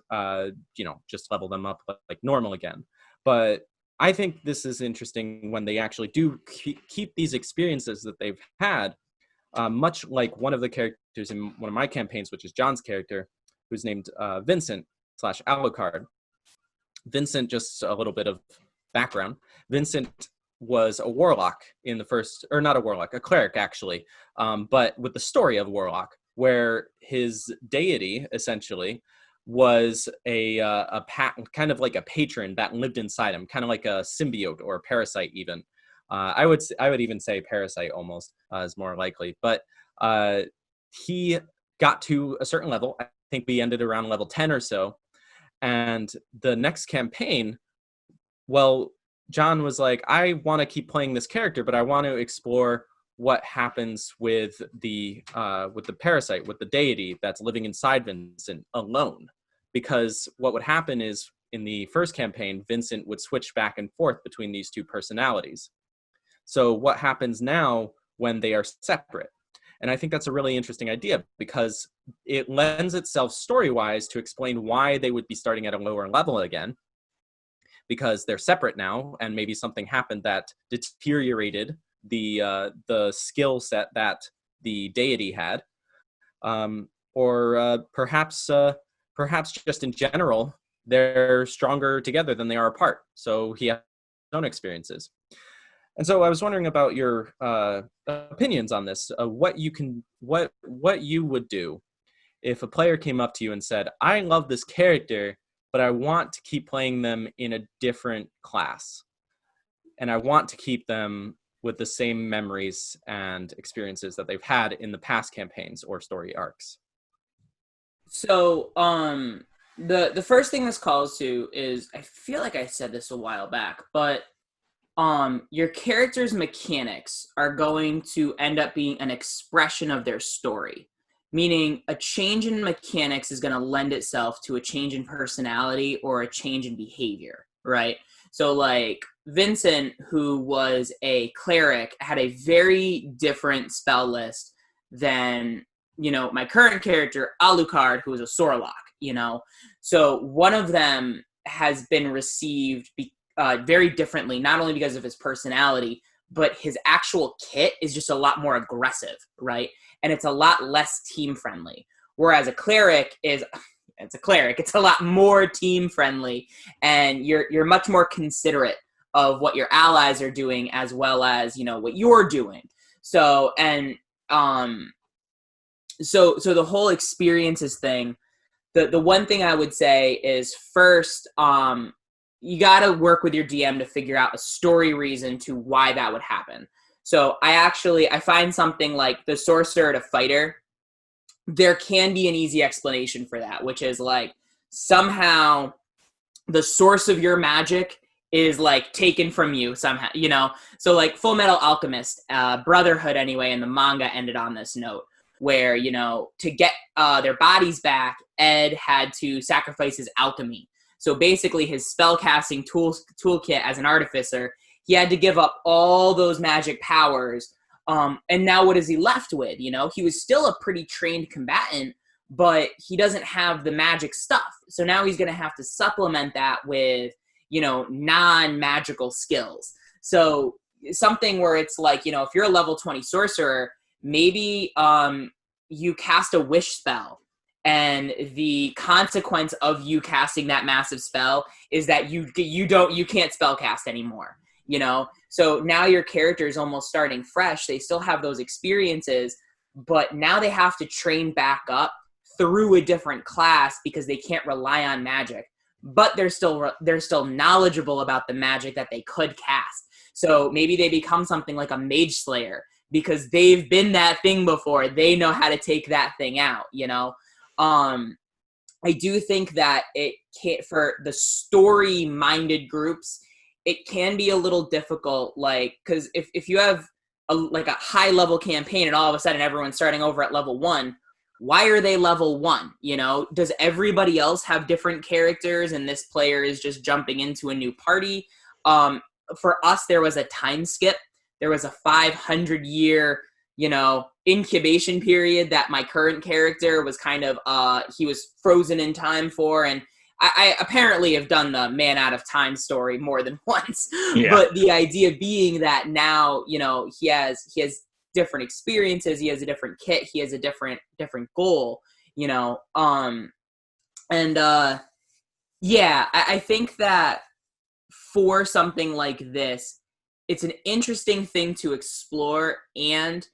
just level them up like normal again. But I think this is interesting when they actually do keep these experiences that they've had, much like one of the characters in one of my campaigns, which is John's character, who's named Vincent / Alucard. Vincent, just a little bit of background. Vincent was a warlock in the first, or not a warlock, a cleric actually, but with the story of warlock, where his deity essentially was a kind of like a patron that lived inside him, kind of like a symbiote or a parasite even. I would even say parasite almost is more likely. But he got to a certain level. I think we ended around level 10 or so. And the next campaign, well, John was like, I want to keep playing this character, but I want to explore what happens with the parasite, with the deity that's living inside Vincent alone. Because what would happen is, in the first campaign, Vincent would switch back and forth between these two personalities. So what happens now when they are separate? And I think that's a really interesting idea because it lends itself story-wise to explain why they would be starting at a lower level again, because they're separate now, and maybe something happened that deteriorated the skill set that the deity had, or perhaps just in general they're stronger together than they are apart. So he has his own experiences. And so I was wondering about your opinions on this. What you would do if a player came up to you and said, "I love this character, but I want to keep playing them in a different class, and I want to keep them with the same memories and experiences that they've had in the past campaigns or story arcs." So, the first thing this calls to is, I feel like I said this a while back, but your character's mechanics are going to end up being an expression of their story. Meaning a change in mechanics is going to lend itself to a change in personality or a change in behavior, right? So like Vincent, who was a cleric, had a very different spell list than, you know, my current character, Alucard, who is a Sorlock, you know. So one of them has been received very differently, not only because of his personality, but his actual kit is just a lot more aggressive, right? And it's a lot less team friendly. Whereas a cleric is, it's a cleric, it's a lot more team friendly, and you're much more considerate of what your allies are doing as well as, you know, what you're doing. So, and so the whole experiences thing, the one thing I would say is first, you got to work with your DM to figure out a story reason to why that would happen. So I find something like the sorcerer to fighter, there can be an easy explanation for that, which is like somehow the source of your magic is like taken from you somehow, you know? So like Full Metal Alchemist, Brotherhood anyway, in the manga ended on this note where, you know, to get their bodies back, Ed had to sacrifice his alchemy. So basically his spellcasting toolkit as an artificer, he had to give up all those magic powers. And now what is he left with? You know, he was still a pretty trained combatant, but he doesn't have the magic stuff. So now he's going to have to supplement that with, you know, non-magical skills. So something where it's like, you know, if you're a level 20 sorcerer, maybe you cast a wish spell, and the consequence of you casting that massive spell is that you can't spellcast anymore, you know? So now your character is almost starting fresh. They still have those experiences, but now they have to train back up through a different class because they can't rely on magic. But they're still knowledgeable about the magic that they could cast. So maybe they become something like a mage slayer because they've been that thing before. They know how to take that thing out, you know? I do think that it can't, for the story-minded groups, it can be a little difficult, like, because if you have a high-level campaign and all of a sudden everyone's starting over at level 1, why are they level 1? You know, does everybody else have different characters and this player is just jumping into a new party? For us, there was a time skip. There was a 500-year, you know, incubation period that my current character was kind of, he was frozen in time for. And I apparently have done the man out of time story more than once. Yeah. But the idea being that now, you know, he has different experiences, he has a different kit, he has a different goal, you know. Yeah, I think that for something like this, it's an interesting thing to explore, and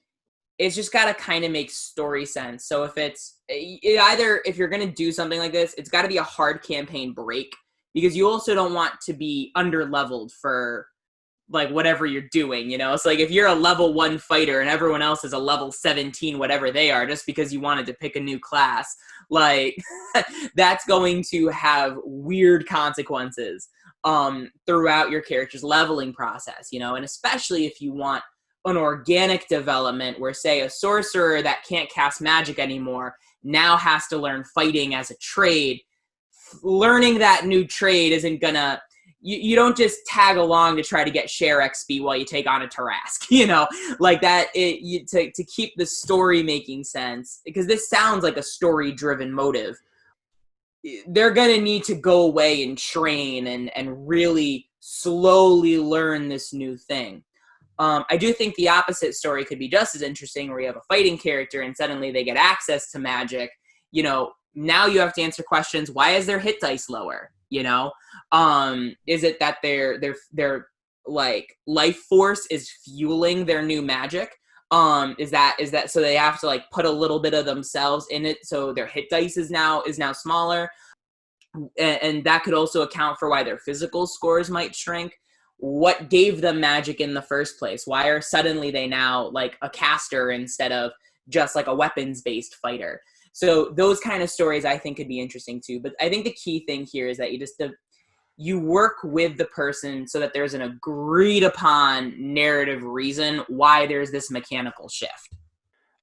it's just got to kind of make story sense. So if you're going to do something like this, it's got to be a hard campaign break, because you also don't want to be under-leveled for like whatever you're doing, you know? It's like if you're a level 1 fighter and everyone else is a level 17, whatever they are, just because you wanted to pick a new class, like that's going to have weird consequences throughout your character's leveling process, you know? And especially if you want an organic development where, say, a sorcerer that can't cast magic anymore now has to learn fighting as a trade. Learning that new trade isn't gonna, you don't just tag along to try to get share XP while you take on a Tarrasque, you know, like that. To keep the story making sense, because this sounds like a story-driven motive, they're gonna need to go away and train and really slowly learn this new thing. I do think the opposite story could be just as interesting, where you have a fighting character and suddenly they get access to magic. You know, now you have to answer questions. Why is their hit dice lower? You know, is it that their like life force is fueling their new magic? Is that so they have to like put a little bit of themselves in it, so their hit dice is now smaller, and that could also account for why their physical scores might shrink. What gave them magic in the first place? Why are suddenly they now like a caster instead of just like a weapons-based fighter? So those kind of stories I think could be interesting too. But I think the key thing here is that you work with the person so that there's an agreed upon narrative reason why there's this mechanical shift.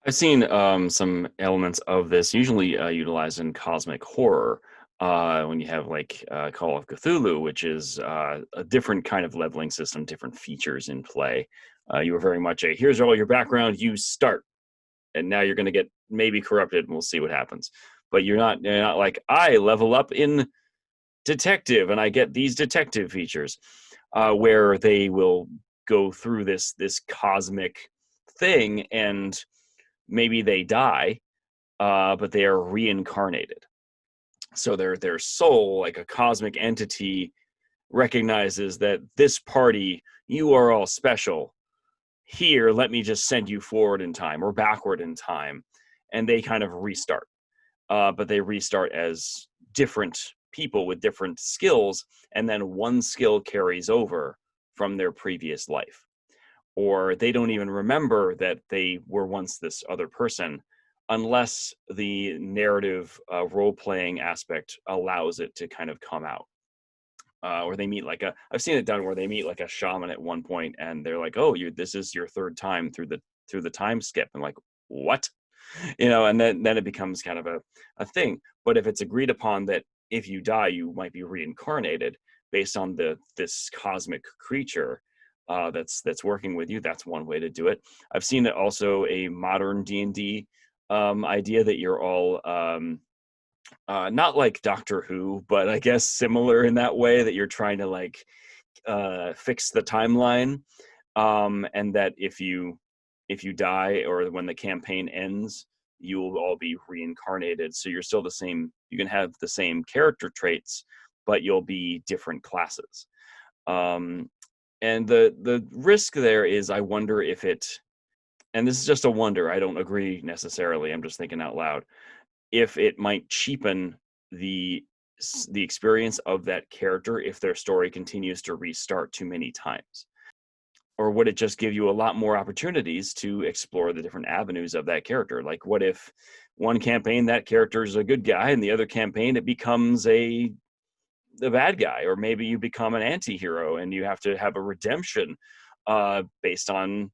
I've seen some elements of this usually utilized in cosmic horror. when you have like Call of Cthulhu, which is a different kind of leveling system, different features in play. You were very much here's all your background, you start, and now you're going to get maybe corrupted, and we'll see what happens. But you're not like, I level up in detective, and I get these detective features, where they will go through this cosmic thing, and maybe they die, but they are reincarnated. So their soul, like a cosmic entity, recognizes that this party, you are all special. Here, let me just send you forward in time or backward in time, and they kind of restart. But they restart as different people with different skills, and then one skill carries over from their previous life. Or they don't even remember that they were once this other person, unless the narrative role-playing aspect allows it to kind of come out. Or they meet like I've seen it done where they meet like a shaman at one point, and they're like, "Oh, this is your third time through the time skip." I'm like, "What?" And then it becomes kind of a thing. But if it's agreed upon that if you die, you might be reincarnated based on this cosmic creature that's working with you, that's one way to do it. I've seen it also a modern D&D idea that you're all not like Doctor Who, but I guess similar in that way, that you're trying to like fix the timeline, and that if you die or when the campaign ends, you will all be reincarnated. So you're still the same. You can have the same character traits, but you'll be different classes. And the risk there is, I wonder if it, and this is just a wonder, I don't agree necessarily, I'm just thinking out loud, if it might cheapen the experience of that character if their story continues to restart too many times. Or would it just give you a lot more opportunities to explore the different avenues of that character? Like, what if one campaign that character is a good guy, and the other campaign it becomes the bad guy? Or maybe you become an anti-hero and you have to have a redemption based on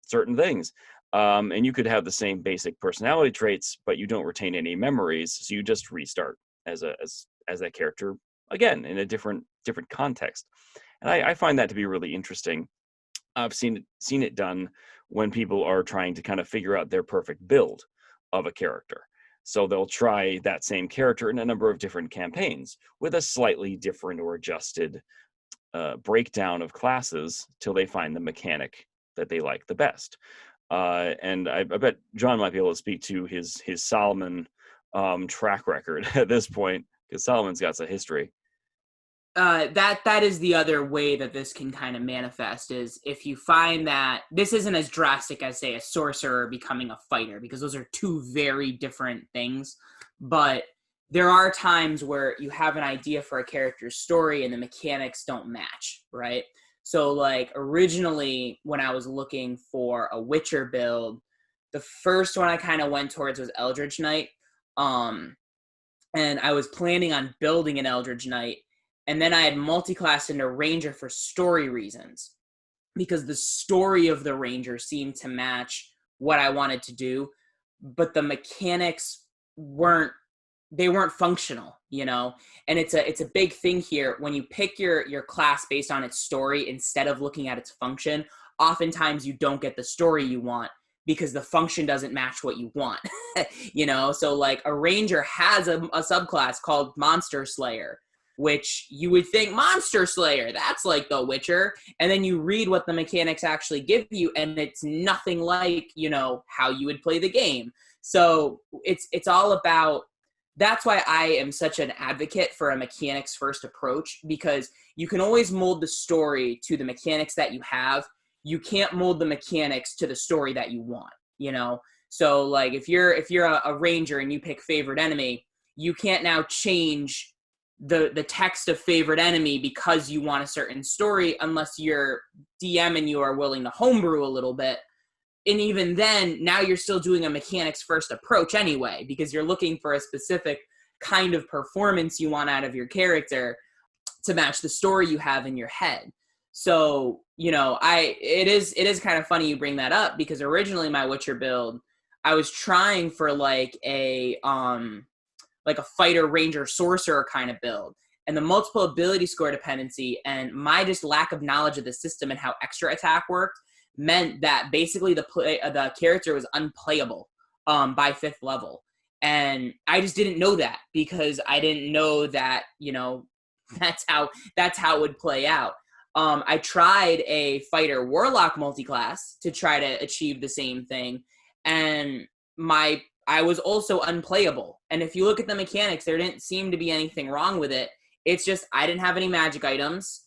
certain things. And you could have the same basic personality traits, but you don't retain any memories, so you just restart as that character again in a different context. And I find that to be really interesting. I've seen it done when people are trying to kind of figure out their perfect build of a character. So they'll try that same character in a number of different campaigns with a slightly different or adjusted breakdown of classes till they find the mechanic that they like the best. And I bet John might be able to speak to his Solomon track record at this point, because Solomon's got a history. That is the other way that this can kind of manifest, is if you find that this isn't as drastic as, say, a sorcerer becoming a fighter, because those are two very different things. But there are times where you have an idea for a character's story and the mechanics don't match, right? So, like, originally when I was looking for a Witcher build, the first one I kind of went towards was Eldritch Knight. And I was planning on building an Eldritch Knight. And then I had multi-classed into Ranger for story reasons, because the story of the Ranger seemed to match what I wanted to do, but the mechanics weren't functional, And it's a big thing here. When you pick your class based on its story instead of looking at its function, oftentimes you don't get the story you want because the function doesn't match what you want. So like a Ranger has a subclass called Monster Slayer, which you would think Monster Slayer, that's like the Witcher. And then you read what the mechanics actually give you, and it's nothing like, how you would play the game. So it's all about, that's why I am such an advocate for a mechanics first approach, because you can always mold the story to the mechanics that you have. You can't mold the mechanics to the story that you want, So like if you're a Ranger and you pick favorite enemy, you can't now change the text of favorite enemy because you want a certain story, unless your DM and you are willing to homebrew a little bit. And even then, now you're still doing a mechanics first approach anyway, because you're looking for a specific kind of performance you want out of your character to match the story you have in your head. So, it is kind of funny you bring that up, because originally my Witcher build, I was trying for like a like a fighter, ranger, sorcerer kind of build. And the multiple ability score dependency and my just lack of knowledge of the system and how extra attack worked meant that basically the character was unplayable by 5th level. And I just didn't know that because I didn't know that, you know, that's how it would play out. I tried a fighter warlock multiclass to try to achieve the same thing. And I was also unplayable. And if you look at the mechanics, there didn't seem to be anything wrong with it. It's just I didn't have any magic items,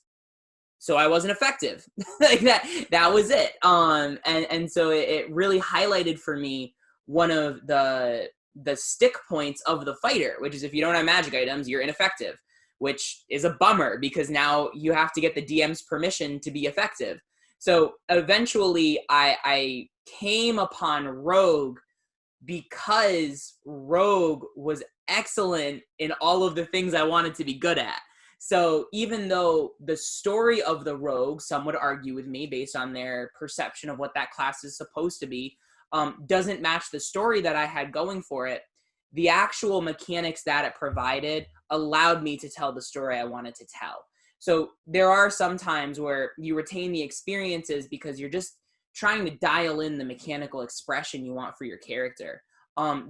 so I wasn't effective. Like that was it. And so it really highlighted for me one of the stick points of the fighter, which is if you don't have magic items, you're ineffective, which is a bummer because now you have to get the DM's permission to be effective. So eventually I came upon Rogue because Rogue was excellent in all of the things I wanted to be good at. So even though the story of the Rogue, some would argue with me based on their perception of what that class is supposed to be, doesn't match the story that I had going for it, the actual mechanics that it provided allowed me to tell the story I wanted to tell. So there are some times where you retain the experiences because you're just trying to dial in the mechanical expression you want for your character.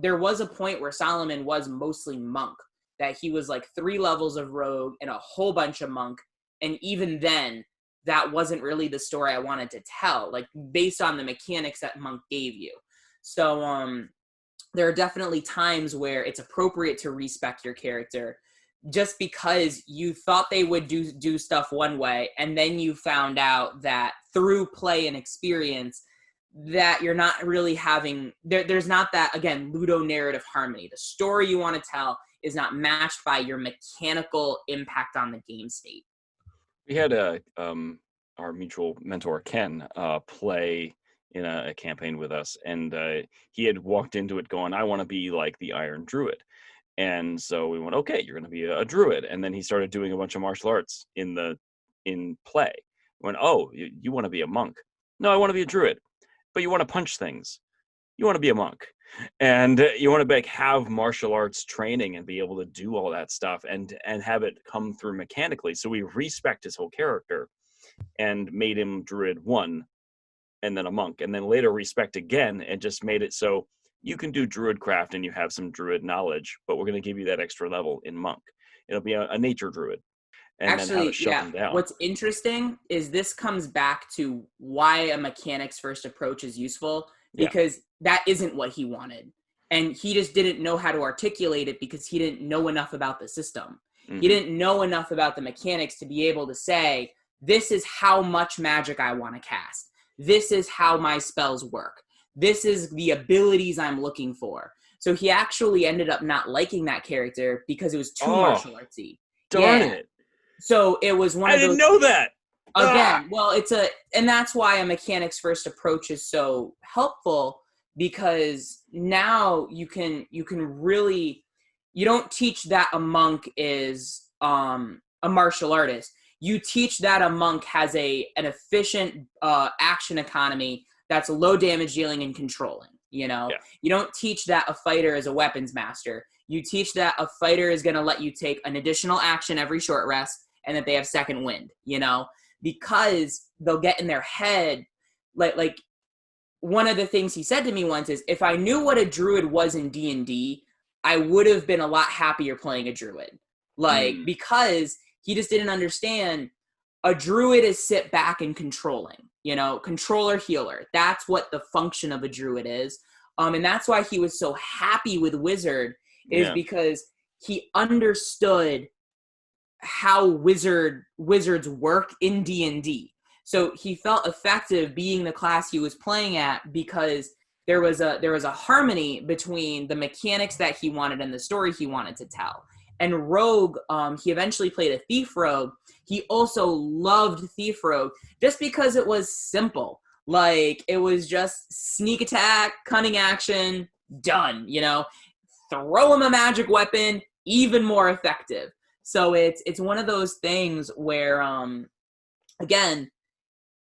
There was a point where Solomon was mostly monk, that he was like 3 levels of rogue and a whole bunch of monk. And even then, that wasn't really the story I wanted to tell, like based on the mechanics that monk gave you. So there are definitely times where it's appropriate to respec your character just because you thought they would do stuff one way, and then you found out that through play and experience that you're not really having, there's not that, again, ludonarrative harmony. The story you want to tell is not matched by your mechanical impact on the game state. We had our mutual mentor, Ken, play in a campaign with us, and he had walked into it going, I want to be like the Iron Druid. And so we went, okay, you're going to be a druid. And then he started doing a bunch of martial arts in play. We went, oh, you want to be a monk? No, I want to be a druid. But you want to punch things. You want to be a monk. And you want to have martial arts training and be able to do all that stuff and have it come through mechanically. So we respect his whole character and made him druid 1 and then a monk. And then later respect again and just made it so you can do druidcraft and you have some druid knowledge, but we're going to give you that extra level in monk. It'll be a nature druid. And actually, then how to shut them down. What's interesting is this comes back to why a mechanics first approach is useful, because that isn't what he wanted. And he just didn't know how to articulate it because he didn't know enough about the system. Mm-hmm. He didn't know enough about the mechanics to be able to say, this is how much magic I want to cast. This is how my spells work. This is the abilities I'm looking for. So he actually ended up not liking that character because it was too martial artsy. Darn it. So it was one I of those. didn't know that. Again, well, and that's why a mechanics first approach is so helpful, because now you can really, you don't teach that a monk is a martial artist. You teach that a monk has an efficient action economy that's low damage dealing and controlling. You don't teach that a fighter is a weapons master. You teach that a fighter is going to let you take an additional action every short rest and that they have second wind, because they'll get in their head. Like one of the things he said to me once is, if I knew what a druid was in D&D, I would have been a lot happier playing a druid. Because he just didn't understand a druid is sit back and controlling, controller healer. That's what the function of a druid is. And that's why he was so happy with Wizard, is because he understood how wizards work in D&D. So he felt effective being the class he was playing at because there was a harmony between the mechanics that he wanted and the story he wanted to tell. And Rogue, he eventually played a Thief Rogue. He also loved Thief Rogue just because it was simple. Like, it was just sneak attack, cunning action, done, Throw him a magic weapon, even more effective. So it's one of those things where, again,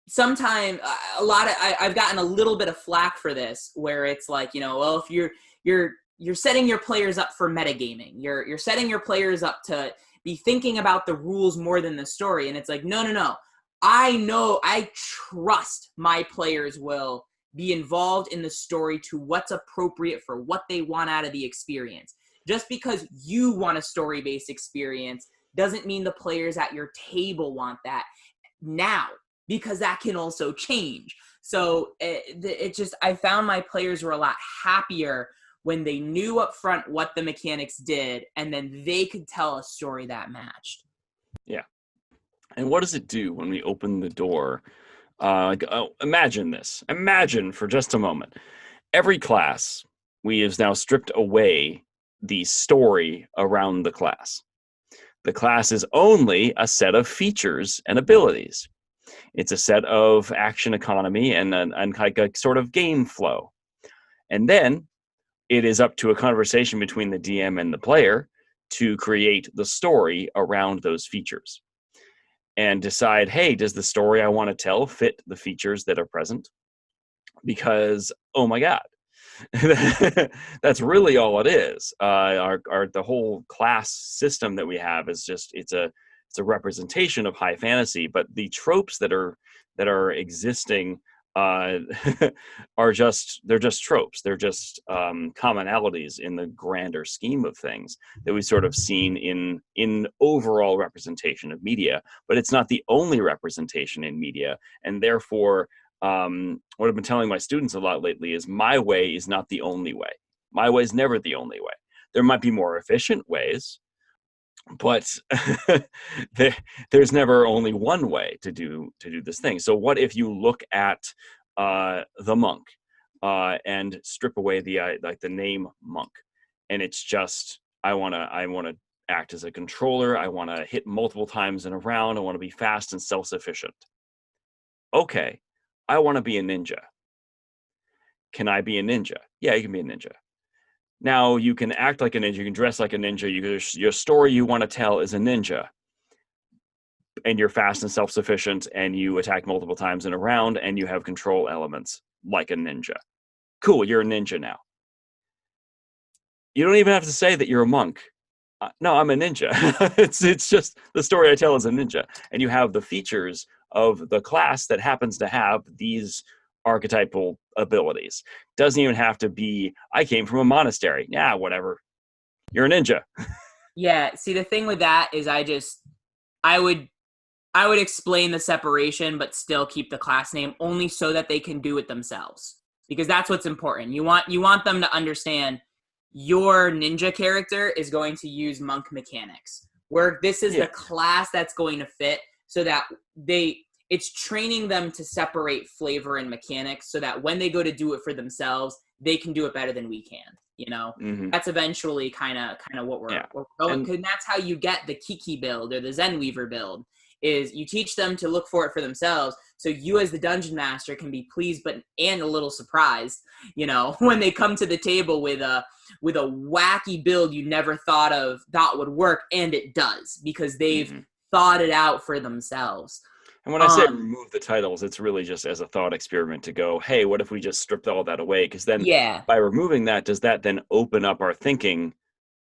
sometimes I've gotten a little bit of flack for this, where it's like, well, if you're you're setting your players up for metagaming. You're setting your players up to be thinking about the rules more than the story. And it's like, no. I trust my players will be involved in the story to what's appropriate for what they want out of the experience. Just because you want a story-based experience doesn't mean the players at your table want that now, because that can also change. So I found my players were a lot happier when they knew up front what the mechanics did, and then they could tell a story that matched. Yeah. And what does it do when we open the door? Imagine this. Imagine for just a moment. Every class, we have now stripped away the story around the class. The class is only a set of features and abilities. It's a set of action economy and like a sort of game flow. And then it is up to a conversation between the DM and the player to create the story around those features and decide, hey, does the story I want to tell fit the features that are present? Because, oh my God, that's really all it is. The whole class system that we have is just, it's a representation of high fantasy, but the tropes that are existing they're just tropes. They're just commonalities in the grander scheme of things that we've sort of seen in overall representation of media, but it's not the only representation in media. And therefore, what I've been telling my students a lot lately is my way is not the only way. My way is never the only way. There might be more efficient ways, but there's never only one way to do this thing. So what if you look at the monk and strip away the name monk, and it's just I want to act as a controller. I want to hit multiple times in a round. I want to be fast and self-sufficient. Okay, I want to be a ninja. Can I be a ninja? Yeah, you can be a ninja. Now, you can act like a ninja, you can dress like a ninja, your story you want to tell is a ninja, and you're fast and self-sufficient, and you attack multiple times in a round, and you have control elements like a ninja. Cool, you're a ninja now. You don't even have to say that you're a monk. No, I'm a ninja. It's just the story I tell is a ninja, and you have the features of the class that happens to have these archetypal abilities. Doesn't even have to be, I came from a monastery. Yeah, whatever. You're a ninja. Yeah, see, the thing with that is I would explain the separation, but still keep the class name only so that they can do it themselves. Because that's what's important. You want them to understand your ninja character is going to use monk mechanics, where this is the class that's going to fit, so that it's training them to separate flavor and mechanics so that when they go to do it for themselves, they can do it better than we can. Mm-hmm. That's eventually kind of what we're going. And that's how you get the Kiki build or the Zen Weaver build, is you teach them to look for it for themselves. So you as the dungeon master can be pleased, and a little surprised, when they come to the table with a wacky build you never thought would work. And it does, because they've thought it out for themselves. And when I say remove the titles, it's really just as a thought experiment to go, hey, what if we just stripped all that away? Because then by removing that, does that then open up our thinking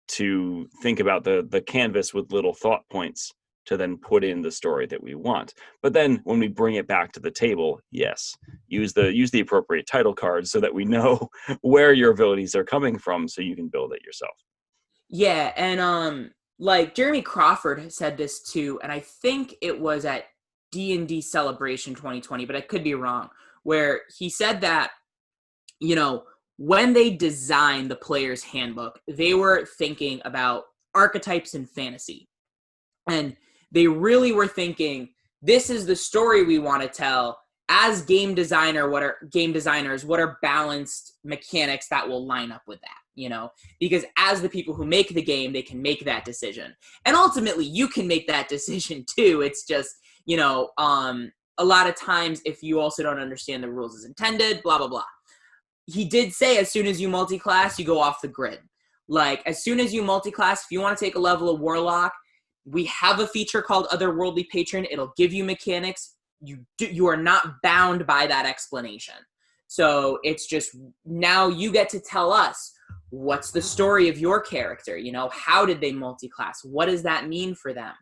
to think about the canvas with little thought points to then put in the story that we want? But then when we bring it back to the table, yes, use the appropriate title cards so that we know where your abilities are coming from, so you can build it yourself. Yeah, and like Jeremy Crawford said this too, and I think it was at D&D Celebration 2020, but I could be wrong, where he said that, when they designed the player's handbook, they were thinking about archetypes in fantasy. And they really were thinking, this is the story we want to tell. As game designers, what are balanced mechanics that will line up with that, because as the people who make the game, they can make that decision. And ultimately you can make that decision too. It's just, a lot of times if you also don't understand the rules as intended, blah, blah, blah. He did say as soon as you multi-class, you go off the grid. Like as soon as you multi-class, if you want to take a level of Warlock, we have a feature called Otherworldly Patron. It'll give you mechanics. You are not bound by that explanation. So it's just now you get to tell us what's the story of your character? You know, how did they multi-class? What does that mean for them?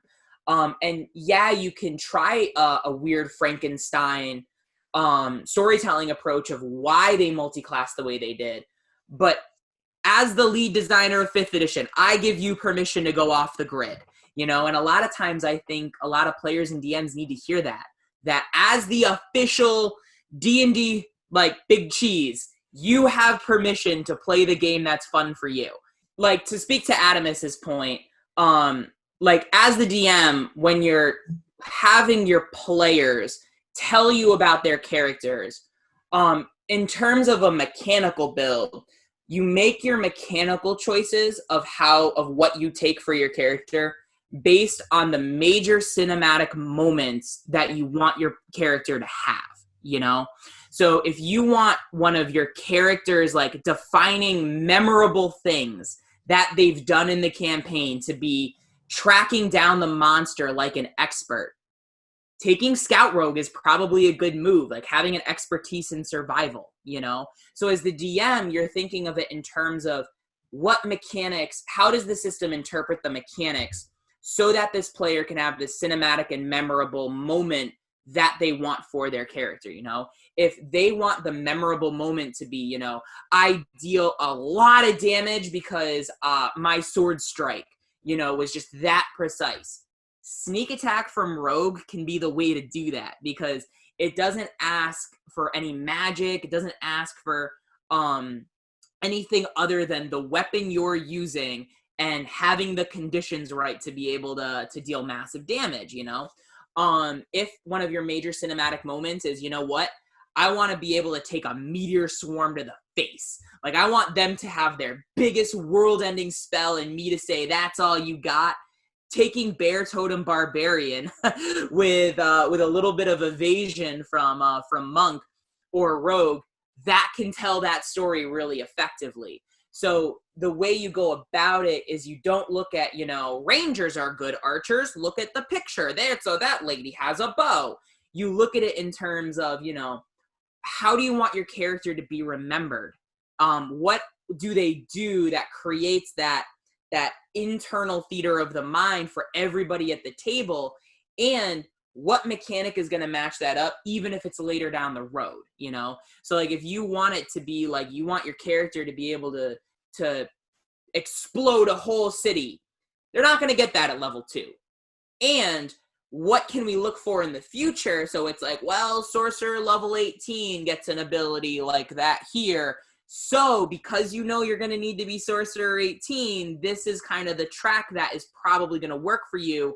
And yeah, you can try a weird Frankenstein storytelling approach of why they multi-class the way they did. But as the lead designer of 5th edition, I give you permission to go off the grid, you know? And a lot of times I think a lot of players and DMs need to hear that as the official D&D, like, big cheese, you have permission to play the game that's fun for you. Like, to speak to Adamus's point, like, as the DM, when you're having your players tell you about their characters, in terms of a mechanical build, you make your mechanical choices of what you take for your character based on the major cinematic moments that you want your character to have, you know? So if you want one of your characters, like, defining memorable things that they've done in the campaign to be tracking down the monster like an expert, taking Scout Rogue is probably a good move, like having an expertise in survival, you know? So as the DM, you're thinking of it in terms of what mechanics, how does the system interpret the mechanics so that this player can have this cinematic and memorable moment that they want for their character, you know? If they want the memorable moment to be, you know, I deal a lot of damage because my sword strike, you know, was just that precise. Sneak attack from Rogue can be the way to do that because it doesn't ask for any magic. It doesn't ask for anything other than the weapon you're using and having the conditions right to be able to deal massive damage, you know? If one of your major cinematic moments is, you know what, I want to be able to take a meteor swarm to the face. Like, I want them to have their biggest world-ending spell and me to say, that's all you got. Taking Bear Totem Barbarian with a little bit of evasion from Monk or Rogue, that can tell that story really effectively. So the way you go about it is you don't look at, you know, Rangers are good archers. Look at the picture there. So that lady has a bow. You look at it in terms of, you know, how do you want your character to be remembered? What do they do that creates that internal theater of the mind for everybody at the table? And what mechanic is going to match that up, even if it's later down the road, you know? So, like, if you want it to be, like, you want your character to be able to explode a whole city, they're not going to get that at level 2. And what can we look for in the future? So it's like, well, Sorcerer level 18 gets an ability like that here. So because you know you're going to need to be Sorcerer 18, this is kind of the track that is probably going to work for you.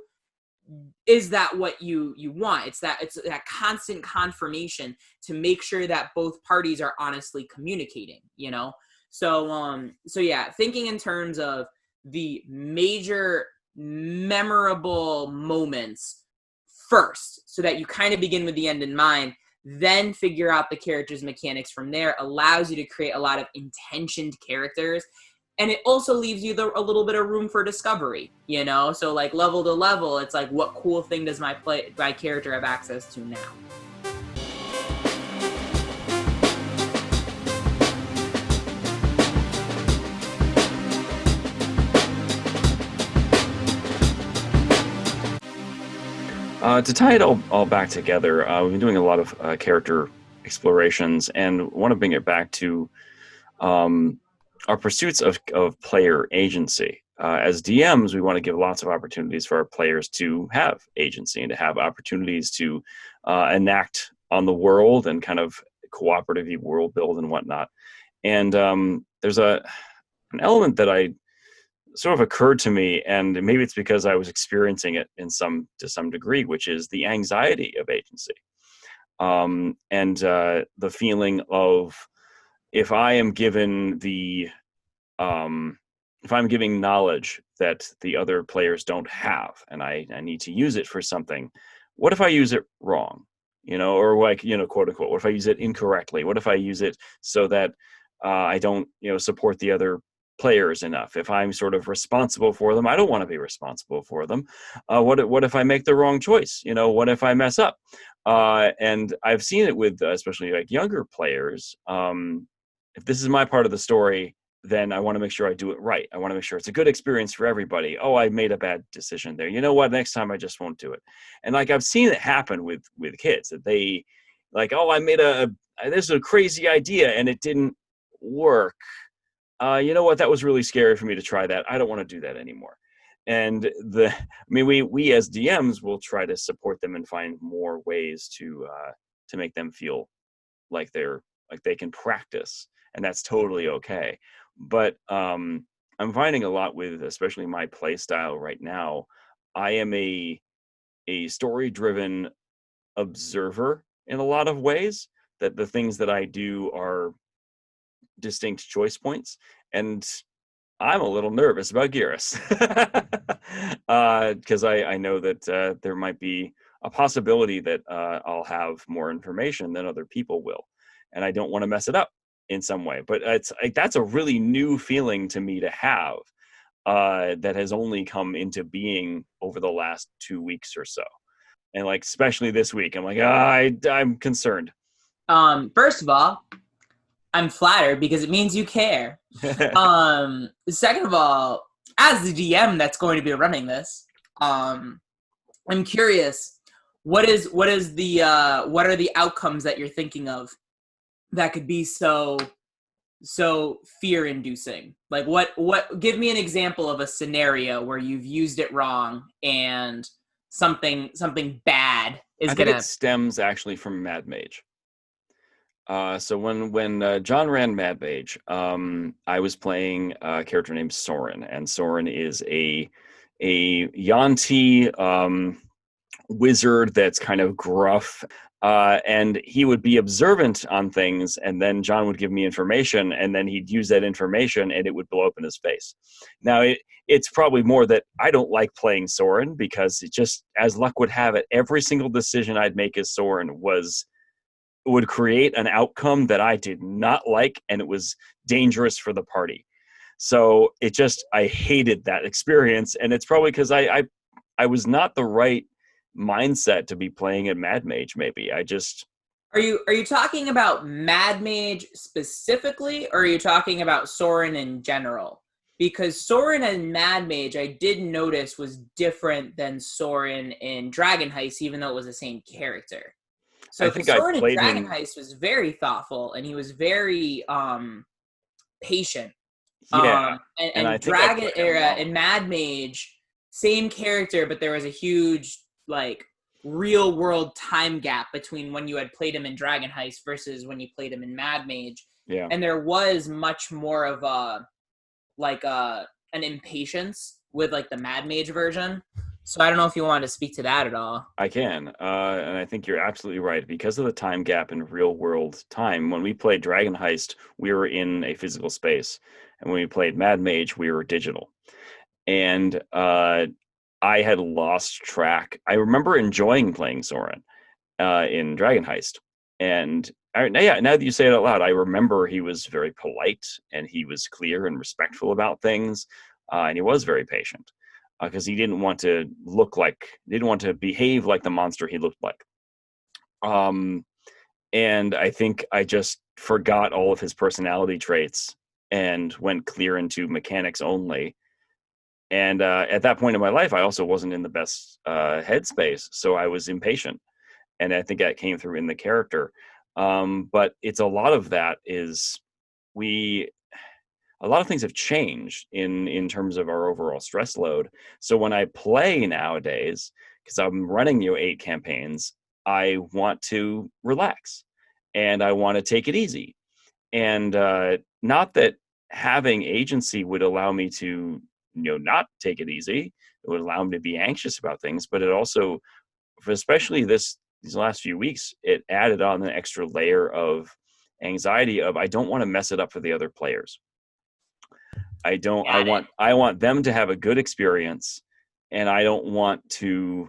Is that what you want? It's that constant confirmation to make sure that both parties are honestly communicating, you know? So yeah, thinking in terms of the major memorable moments first, so that you kind of begin with the end in mind, then figure out the character's mechanics from there, allows you to create a lot of intentioned characters. And it also leaves you a little bit of room for discovery, you know? So, like, level to level, it's like, what cool thing does my character have access to now? To tie it all back together, we've been doing a lot of character explorations and want to bring it back to our pursuits of player agency. As DMs, we want to give lots of opportunities for our players to have agency and to have opportunities to enact on the world and kind of cooperative world build and whatnot. And there's an element that I sort of occurred to me, and maybe it's because I was experiencing it to some degree, which is the anxiety of agency, and the feeling of, if I am given if I'm giving knowledge that the other players don't have, and I need to use it for something, what if I use it wrong? You know, or, like, you know, quote unquote, what if I use it incorrectly? What if I use it so that I don't, you know, support the other players enough? If I'm sort of responsible for them, I don't want to be responsible for them. What if I make the wrong choice? You know, what if I mess up? And I've seen it with especially like younger players. If this is my part of the story, then I want to make sure I do it right. I want to make sure it's a good experience for everybody. Oh, I made a bad decision there. You know what? Next time I just won't do it. And like I've seen it happen with kids that they like, oh, I made this is a crazy idea and it didn't work. You know what? That was really scary for me to try that. I don't want to do that anymore. And we as DMs will try to support them and find more ways to make them feel like they can practice, and that's totally okay. But I'm finding a lot with, especially my play style right now, I am a story-driven observer in a lot of ways, that the things that I do are distinct choice points. And I'm a little nervous about Geras because I know that there might be a possibility that I'll have more information than other people will, and I don't want to mess it up in some way. But it's like, that's a really new feeling to me to have that has only come into being over the last 2 weeks or so. And like, especially this week, I'm like, I'm concerned. First of all, I'm flattered because it means you care. Second of all, as the DM that's going to be running this, I'm curious, what are the outcomes that you're thinking of that could be so fear-inducing? Like what give me an example of a scenario where you've used it wrong and something bad is I think it stems actually from Mad Mage. So when John ran Mad Mage, I was playing a character named Soren, and Soren is a Yuan-ti wizard that's kind of gruff, and he would be observant on things, and then John would give me information, and then he'd use that information, and it would blow up in his face. Now, it's probably more that I don't like playing Soren, because it just, as luck would have it, every single decision I'd make as Soren would create an outcome that I did not like, and it was dangerous for the party. So I hated that experience, and it's probably because I was not the right mindset to be playing at Mad Mage. Maybe Are you talking about Mad Mage specifically, or are you talking about Soren in general? Because Soren and Mad Mage, I did notice, was different than Soren in Dragon Heist, even though it was the same character. So Soren in Dragon Heist was very thoughtful, and he was very patient. Yeah, and Dragon era and Mad Mage, same character, but there was a huge like real world time gap between when you had played him in Dragon Heist versus when you played him in Mad Mage. Yeah, and there was much more of an impatience with like the Mad Mage version. So I don't know if you want to speak to that at all. I can, and I think you're absolutely right. Because of the time gap in real world time, when we played Dragon Heist, we were in a physical space, and when we played Mad Mage, we were digital. And I had lost track. I remember enjoying playing Soren in Dragon Heist, and now that you say it out loud, I remember he was very polite, and he was clear and respectful about things, and he was very patient. Because he didn't want to behave like the monster he looked like. And I think I just forgot all of his personality traits and went clear into mechanics only. And at that point in my life, I also wasn't in the best headspace, so I was impatient. And I think that came through in the character. But it's a lot of that a lot of things have changed in terms of our overall stress load. So when I play nowadays, because I'm running 8 campaigns, I want to relax and I want to take it easy. And not that having agency would allow me to not take it easy. It would allow me to be anxious about things, but it also, especially these last few weeks, it added on an extra layer of anxiety of I don't want to mess it up for the other players. I want them to have a good experience, and I don't want to,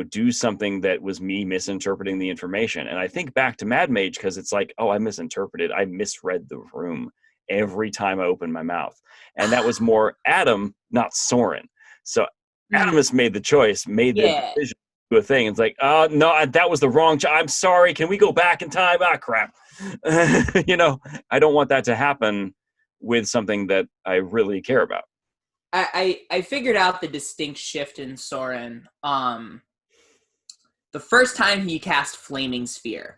do something that was me misinterpreting the information. And I think back to Mad Mage because it's like, I misinterpreted. I misread the room every time I opened my mouth. And that was more Adam, not Soren. So Adam has made the choice, made the decision to do a thing. It's like, no, that was the wrong I'm sorry. Can we go back in time? Crap. I don't want that to happen with something that I really care about. I figured out the distinct shift in Soren the first time he cast Flaming Sphere,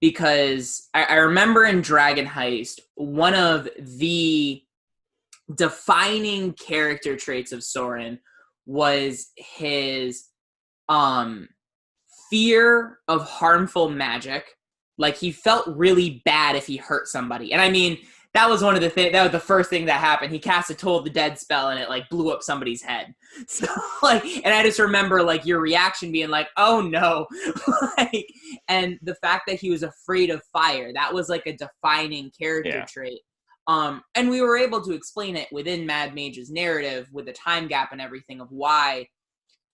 because I remember in Dragon Heist, one of the defining character traits of Soren was his fear of harmful magic. Like, he felt really bad if he hurt somebody. And I mean, that was one of the things, that was the first thing that happened. He cast a Toll of the Dead spell and it like blew up somebody's head. So like, and I just remember like your reaction being like, oh no. Like, and the fact that he was afraid of fire, that was like a defining character trait. And we were able to explain it within Mad Mage's narrative with the time gap and everything of why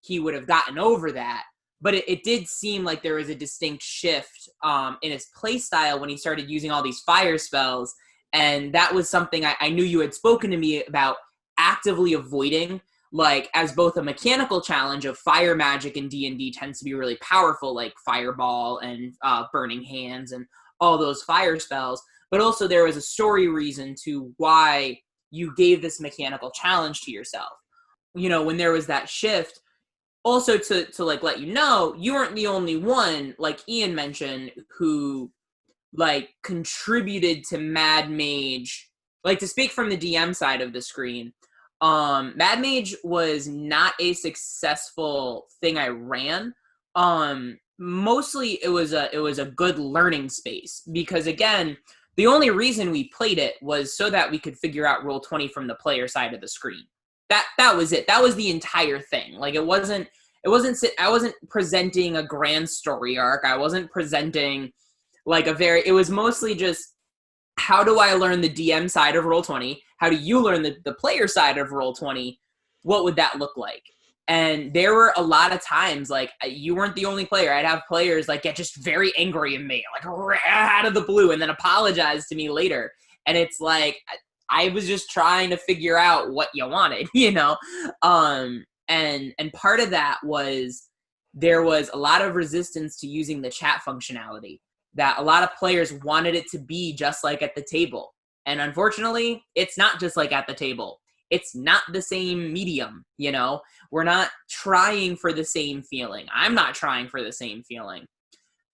he would have gotten over that. But it did seem like there was a distinct shift in his play style when he started using all these fire spells. And that was something I knew you had spoken to me about actively avoiding, like, as both a mechanical challenge of fire magic in D&D tends to be really powerful, like Fireball and Burning Hands and all those fire spells. But also there was a story reason to why you gave this mechanical challenge to yourself. You know, when there was that shift, also to like let you know, you weren't the only one, like Ian mentioned, who like contributed to Mad Mage. Like, to speak from the DM side of the screen, Mad Mage was not a successful thing I ran. Mostly it was a good learning space, because again, the only reason we played it was so that we could figure out Roll20 from the player side of the screen. That was it. That was the entire thing. Like, I wasn't presenting a grand story arc. I wasn't presenting like it was mostly just, how do I learn the DM side of Roll20? How do you learn the player side of Roll20? What would that look like? And there were a lot of times, like, you weren't the only player. I'd have players like get just very angry at me, like out of the blue, and then apologize to me later. And it's like, I was just trying to figure out what you wanted, you know? And part of that was there was a lot of resistance to using the chat functionality, that a lot of players wanted it to be just like at the table. And unfortunately, it's not just like at the table. It's not the same medium, you know? We're not trying for the same feeling. I'm not trying for the same feeling.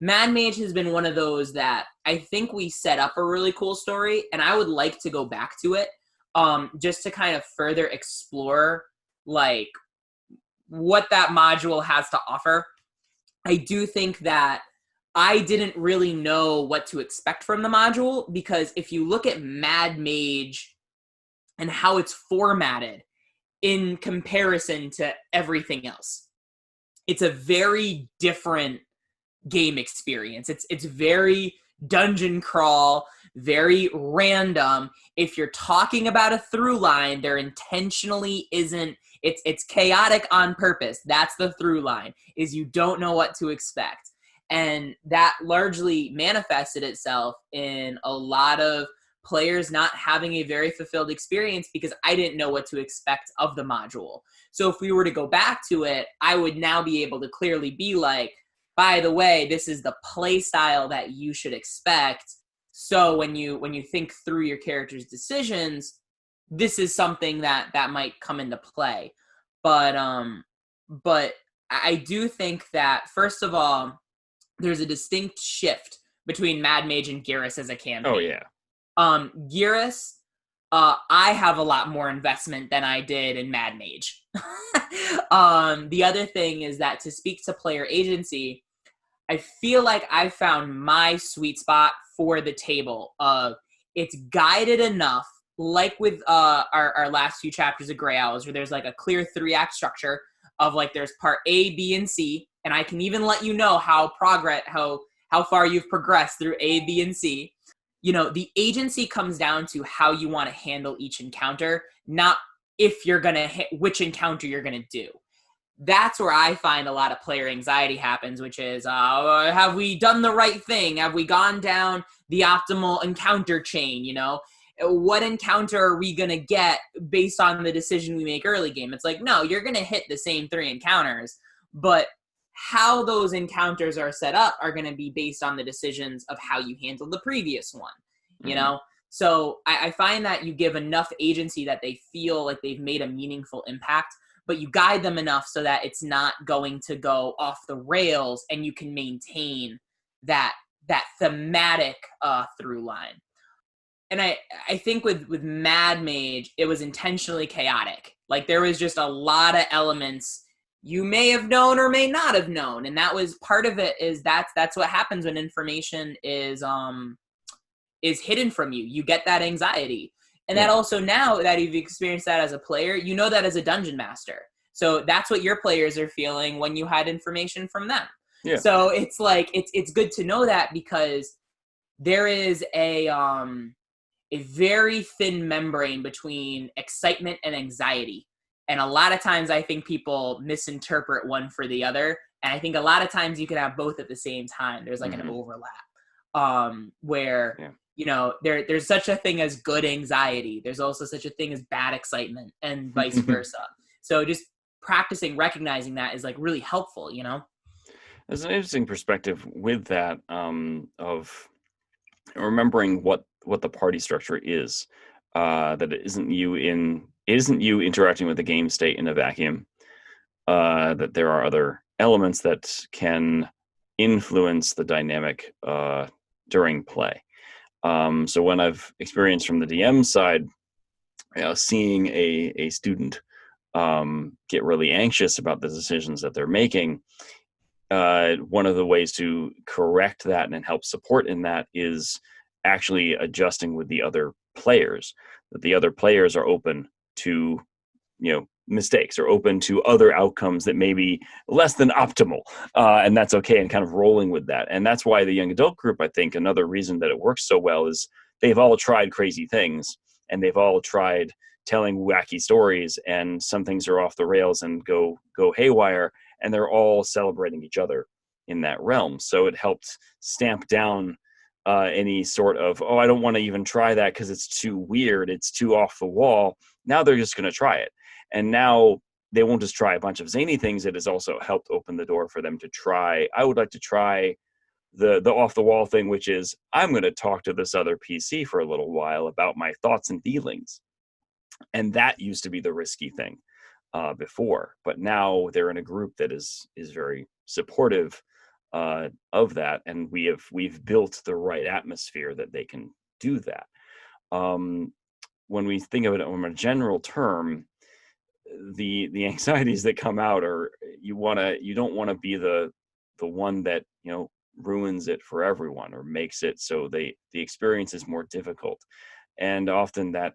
Mad Mage has been one of those that I think we set up a really cool story, and I would like to go back to it just to kind of further explore like what that module has to offer. I do think that I didn't really know what to expect from the module, because if you look at Mad Mage and how it's formatted in comparison to everything else, it's a very different game experience. It's very dungeon crawl, very random. If you're talking about a through line, there intentionally isn't. It's chaotic on purpose. That's the through line, is you don't know what to expect. And that largely manifested itself in a lot of players not having a very fulfilled experience, because I didn't know what to expect of the module. So if we were to go back to it, I would now be able to clearly be like, by the way, this is the play style that you should expect. So when you think through your character's decisions, this is something that might come into play. But I do think that, first of all, there's a distinct shift between Mad Mage and Garrus as a campaign. Oh, yeah. Garrus, I have a lot more investment than I did in Mad Mage. The other thing is that, to speak to player agency, I feel like I found my sweet spot for the table. It's guided enough, like with our last few chapters of Grey Owls, where there's like a clear 3-act structure of like there's part A, B, and C, and I can even let you know how far you've progressed through A, B, and C. You know, the agency comes down to how you want to handle each encounter, not if you're going to hit which encounter you're going to do. That's where I find a lot of player anxiety happens, which is, have we done the right thing? Have we gone down the optimal encounter chain? You know, what encounter are we going to get based on the decision we make early game? It's like, no, you're going to hit the same 3 encounters, but how those encounters are set up are going to be based on the decisions of how you handled the previous one, you know? So I find that you give enough agency that they feel like they've made a meaningful impact, but you guide them enough so that it's not going to go off the rails, and you can maintain that thematic through line. And I think with Mad Mage, it was intentionally chaotic. Like, there was just a lot of elements you may have known or may not have known, and that was part of it. Is that's what happens when information is hidden from you. You get that anxiety. And that also, now that you've experienced that as a player, you know that as a dungeon master. So that's what your players are feeling when you hide information from them. Yeah. So it's like, it's good to know that, because there is a very thin membrane between excitement and anxiety. And a lot of times I think people misinterpret one for the other. And I think a lot of times you can have both at the same time. There's like an overlap where, you know, there's such a thing as good anxiety. There's also such a thing as bad excitement, and vice versa. So just practicing recognizing that is like really helpful, you know? There's an interesting perspective with that, of remembering what the party structure is, that it isn't you interacting with the game state in a vacuum, that there are other elements that can influence the dynamic during play. So when I've experienced from the DM side, seeing a student get really anxious about the decisions that they're making, one of the ways to correct that and help support in that is actually adjusting with the other players, that the other players are open to, mistakes, or open to other outcomes that may be less than optimal, and that's okay, and kind of rolling with that. And that's why the young adult group, I think, another reason that it works so well is they've all tried crazy things, and they've all tried telling wacky stories, and some things are off the rails and go haywire, and they're all celebrating each other in that realm. So it helped stamp down any sort of, I don't want to even try that because it's too weird, it's too off the wall. Now they're just going to try it. And now they won't just try a bunch of zany things. It has also helped open the door for them to try, I would like to try the off the wall thing, which is, I'm going to talk to this other PC for a little while about my thoughts and feelings. And that used to be the risky thing before, but now they're in a group that is very supportive of that, and we've built the right atmosphere that they can do that. When we think of it on a general term, the anxieties that come out are, you don't want to be the one that ruins it for everyone, or makes it so the experience is more difficult. And often that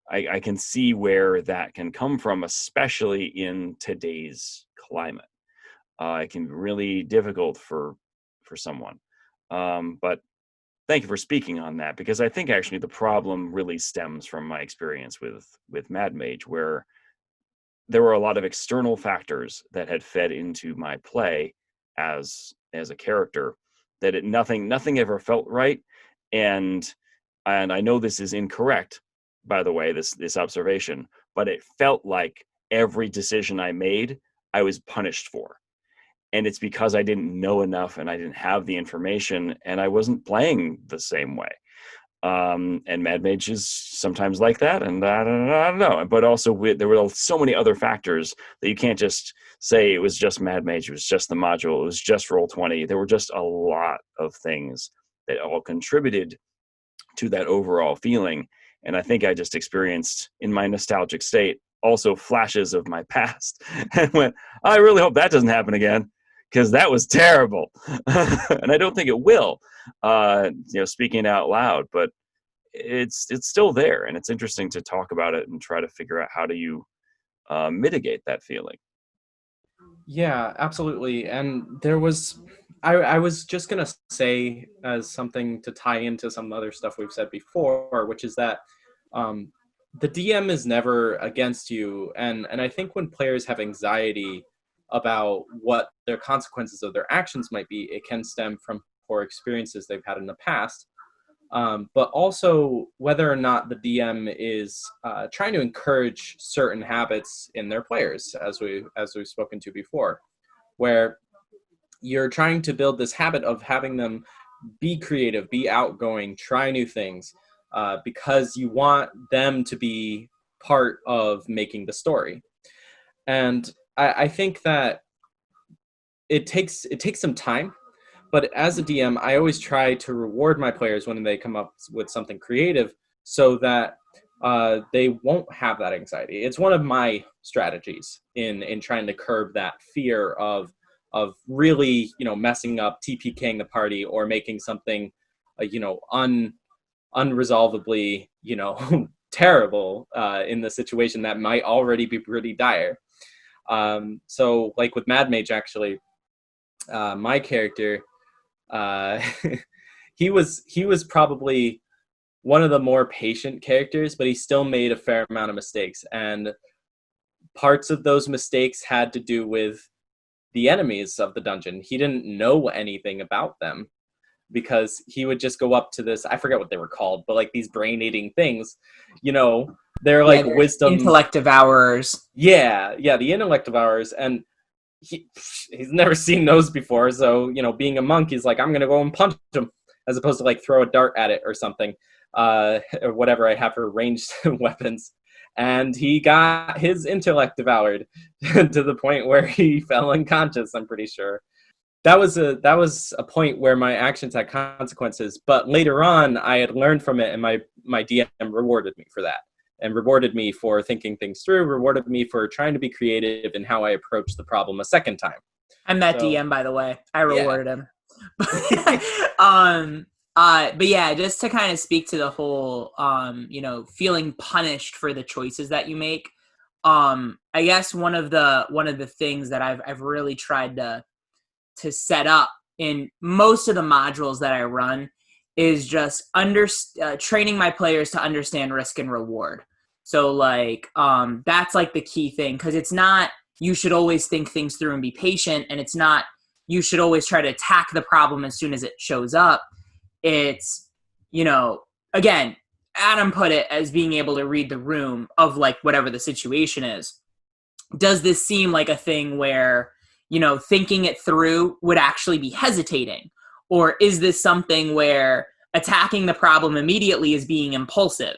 I can see where that can come from, especially in today's climate. It can be really difficult for someone. But thank you for speaking on that, because I think actually the problem really stems from my experience with Mad Mage, where there were a lot of external factors that had fed into my play as a character, that nothing ever felt right. And I know this is incorrect, by the way, this observation, but it felt like every decision I made, I was punished for. And it's because I didn't know enough, and I didn't have the information, and I wasn't playing the same way. And Mad Mage is sometimes like that, and I don't know. But also, there were so many other factors that you can't just say it was just Mad Mage, it was just the module, it was just Roll20. There were just a lot of things that all contributed to that overall feeling. And I think I just experienced, in my nostalgic state, also flashes of my past, and went, I really hope that doesn't happen again, because that was terrible. And I don't think it will, speaking out loud, but it's still there, and it's interesting to talk about it and try to figure out how do you mitigate that feeling. Yeah, absolutely. And there was, I was just going to say, as something to tie into some other stuff we've said before, which is that the DM is never against you. And I think when players have anxiety about what their consequences of their actions might be, it can stem from poor experiences they've had in the past. But also whether or not the DM is trying to encourage certain habits in their players, as we've spoken to before, where you're trying to build this habit of having them be creative, be outgoing, try new things, because you want them to be part of making the story. And I think that it takes some time, but as a DM, I always try to reward my players when they come up with something creative so that they won't have that anxiety. It's one of my strategies in trying to curb that fear of really, messing up, TPKing the party, or making something, unresolvably, terrible in the situation that might already be pretty dire. So like with Mad Mage, actually, my character, he was probably one of the more patient characters, but he still made a fair amount of mistakes. And parts of those mistakes had to do with the enemies of the dungeon. He didn't know anything about them because he would just go up to this, I forget what they were called, but like these brain-eating things, they're like wisdom. Intellect devourers. Yeah, the intellect devourers. And he's never seen those before. So, being a monk, he's like, I'm going to go and punch him, as opposed to like throw a dart at it or something, or whatever I have for ranged weapons. And he got his intellect devoured to the point where he fell unconscious, I'm pretty sure. That was a point where my actions had consequences, but later on I had learned from it, and my DM rewarded me for that, and rewarded me for thinking things through, rewarded me for trying to be creative in how I approached the problem a second time. I'm that DM, by the way. I rewarded him. But yeah, just to kind of speak to the whole, feeling punished for the choices that you make. I guess one of the things that I've really tried to set up in most of the modules that I run is just training my players to understand risk and reward. So like, that's like the key thing, because it's not, you should always think things through and be patient. And it's not, you should always try to attack the problem as soon as it shows up. It's, again, Adam put it as being able to read the room of like whatever the situation is. Does this seem like a thing where, thinking it through would actually be hesitating? Or is this something where attacking the problem immediately is being impulsive?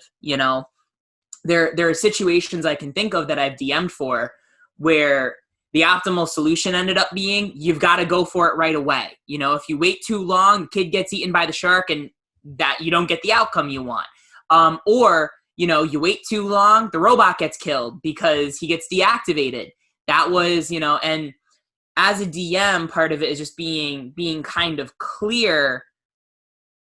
There are situations I can think of that I've DM'd for where the optimal solution ended up being, you've got to go for it right away. If you wait too long, the kid gets eaten by the shark and that you don't get the outcome you want. Or, you wait too long, the robot gets killed because he gets deactivated. That was, and as a DM, part of it is just being kind of clear.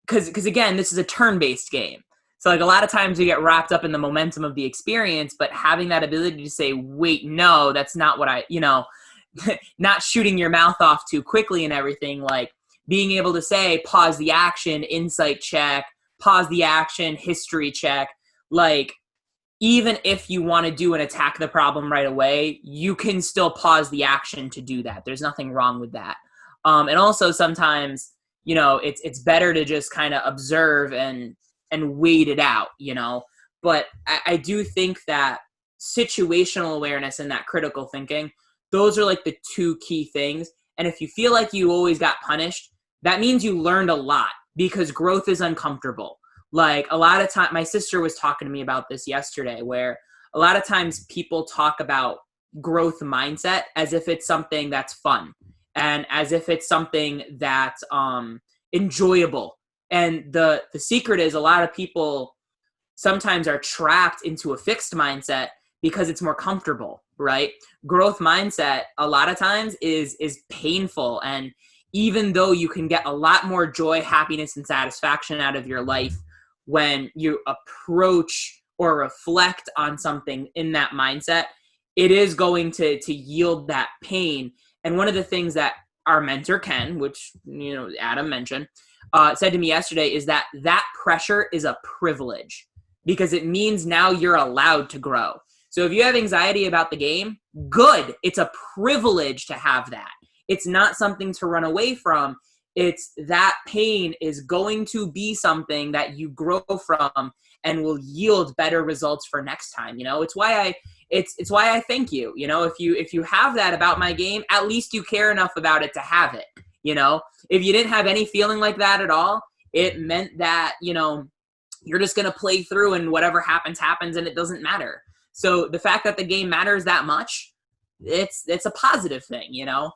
Because again, this is a turn-based game. So like a lot of times you get wrapped up in the momentum of the experience, but having that ability to say, wait, no, that's not what not shooting your mouth off too quickly and everything, like being able to say, pause the action, insight check, pause the action, history check. Like, even if you want to do and attack the problem right away, you can still pause the action to do that. There's nothing wrong with that. And also sometimes, it's better to just kind of observe and wait it out, But I do think that situational awareness and that critical thinking, those are like the two key things. And if you feel like you always got punished, that means you learned a lot, because growth is uncomfortable. Like a lot of time, my sister was talking to me about this yesterday, where a lot of times people talk about growth mindset as if it's something that's fun and as if it's something that's enjoyable. And the secret is a lot of people sometimes are trapped into a fixed mindset because it's more comfortable, right? Growth mindset a lot of times is painful. And even though you can get a lot more joy, happiness, and satisfaction out of your life when you approach or reflect on something in that mindset, it is going to yield that pain. And one of the things that our mentor, Ken, which, Adam mentioned, said to me yesterday is that pressure is a privilege, because it means now you're allowed to grow. So if you have anxiety about the game, good. It's a privilege to have that. It's not something to run away from. It's that pain is going to be something that you grow from and will yield better results for next time. It's why I thank you. If you have that about my game, at least you care enough about it to have it. If you didn't have any feeling like that at all, it meant that, you're just going to play through and whatever happens, and it doesn't matter. So the fact that the game matters that much, it's a positive thing, you know?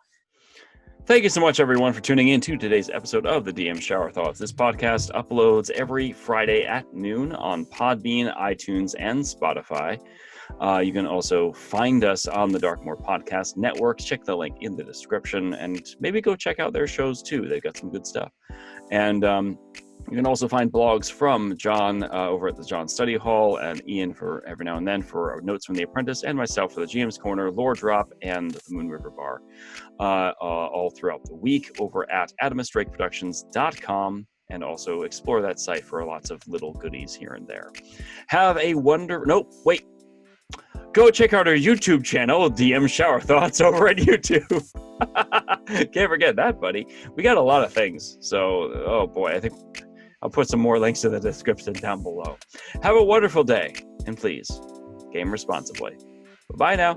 Thank you so much, everyone, for tuning in to today's episode of the DM Shower Thoughts. This podcast uploads every Friday at noon on Podbean, iTunes, and Spotify. You can also find us on the Darkmoor Podcast Network. Check the link in the description, and maybe go check out their shows, too. They've got some good stuff. And you can also find blogs from John over at the John Study Hall, and Ian for every now and then for notes from The Apprentice, and myself for the GM's Corner, Lore Drop, and the Moon River Bar, all throughout the week over at AdamusDrakeProductions.com, and also explore that site for lots of little goodies here and there. Have a Go check out our YouTube channel, DM Shower Thoughts, over at YouTube. Can't forget that, buddy. We got a lot of things. So, oh boy, I think I'll put some more links in the description down below. Have a wonderful day, and please, game responsibly. Bye now.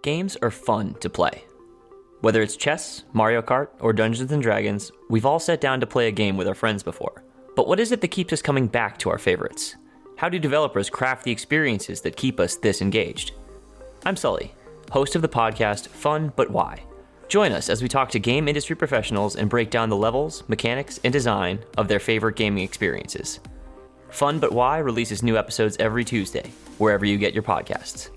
Games are fun to play. Whether it's chess, Mario Kart, or Dungeons & Dragons, we've all sat down to play a game with our friends before. But what is it that keeps us coming back to our favorites? How do developers craft the experiences that keep us this engaged? I'm Sully, host of the podcast Fun But Why. Join us as we talk to game industry professionals and break down the levels, mechanics, and design of their favorite gaming experiences. Fun But Why releases new episodes every Tuesday, wherever you get your podcasts.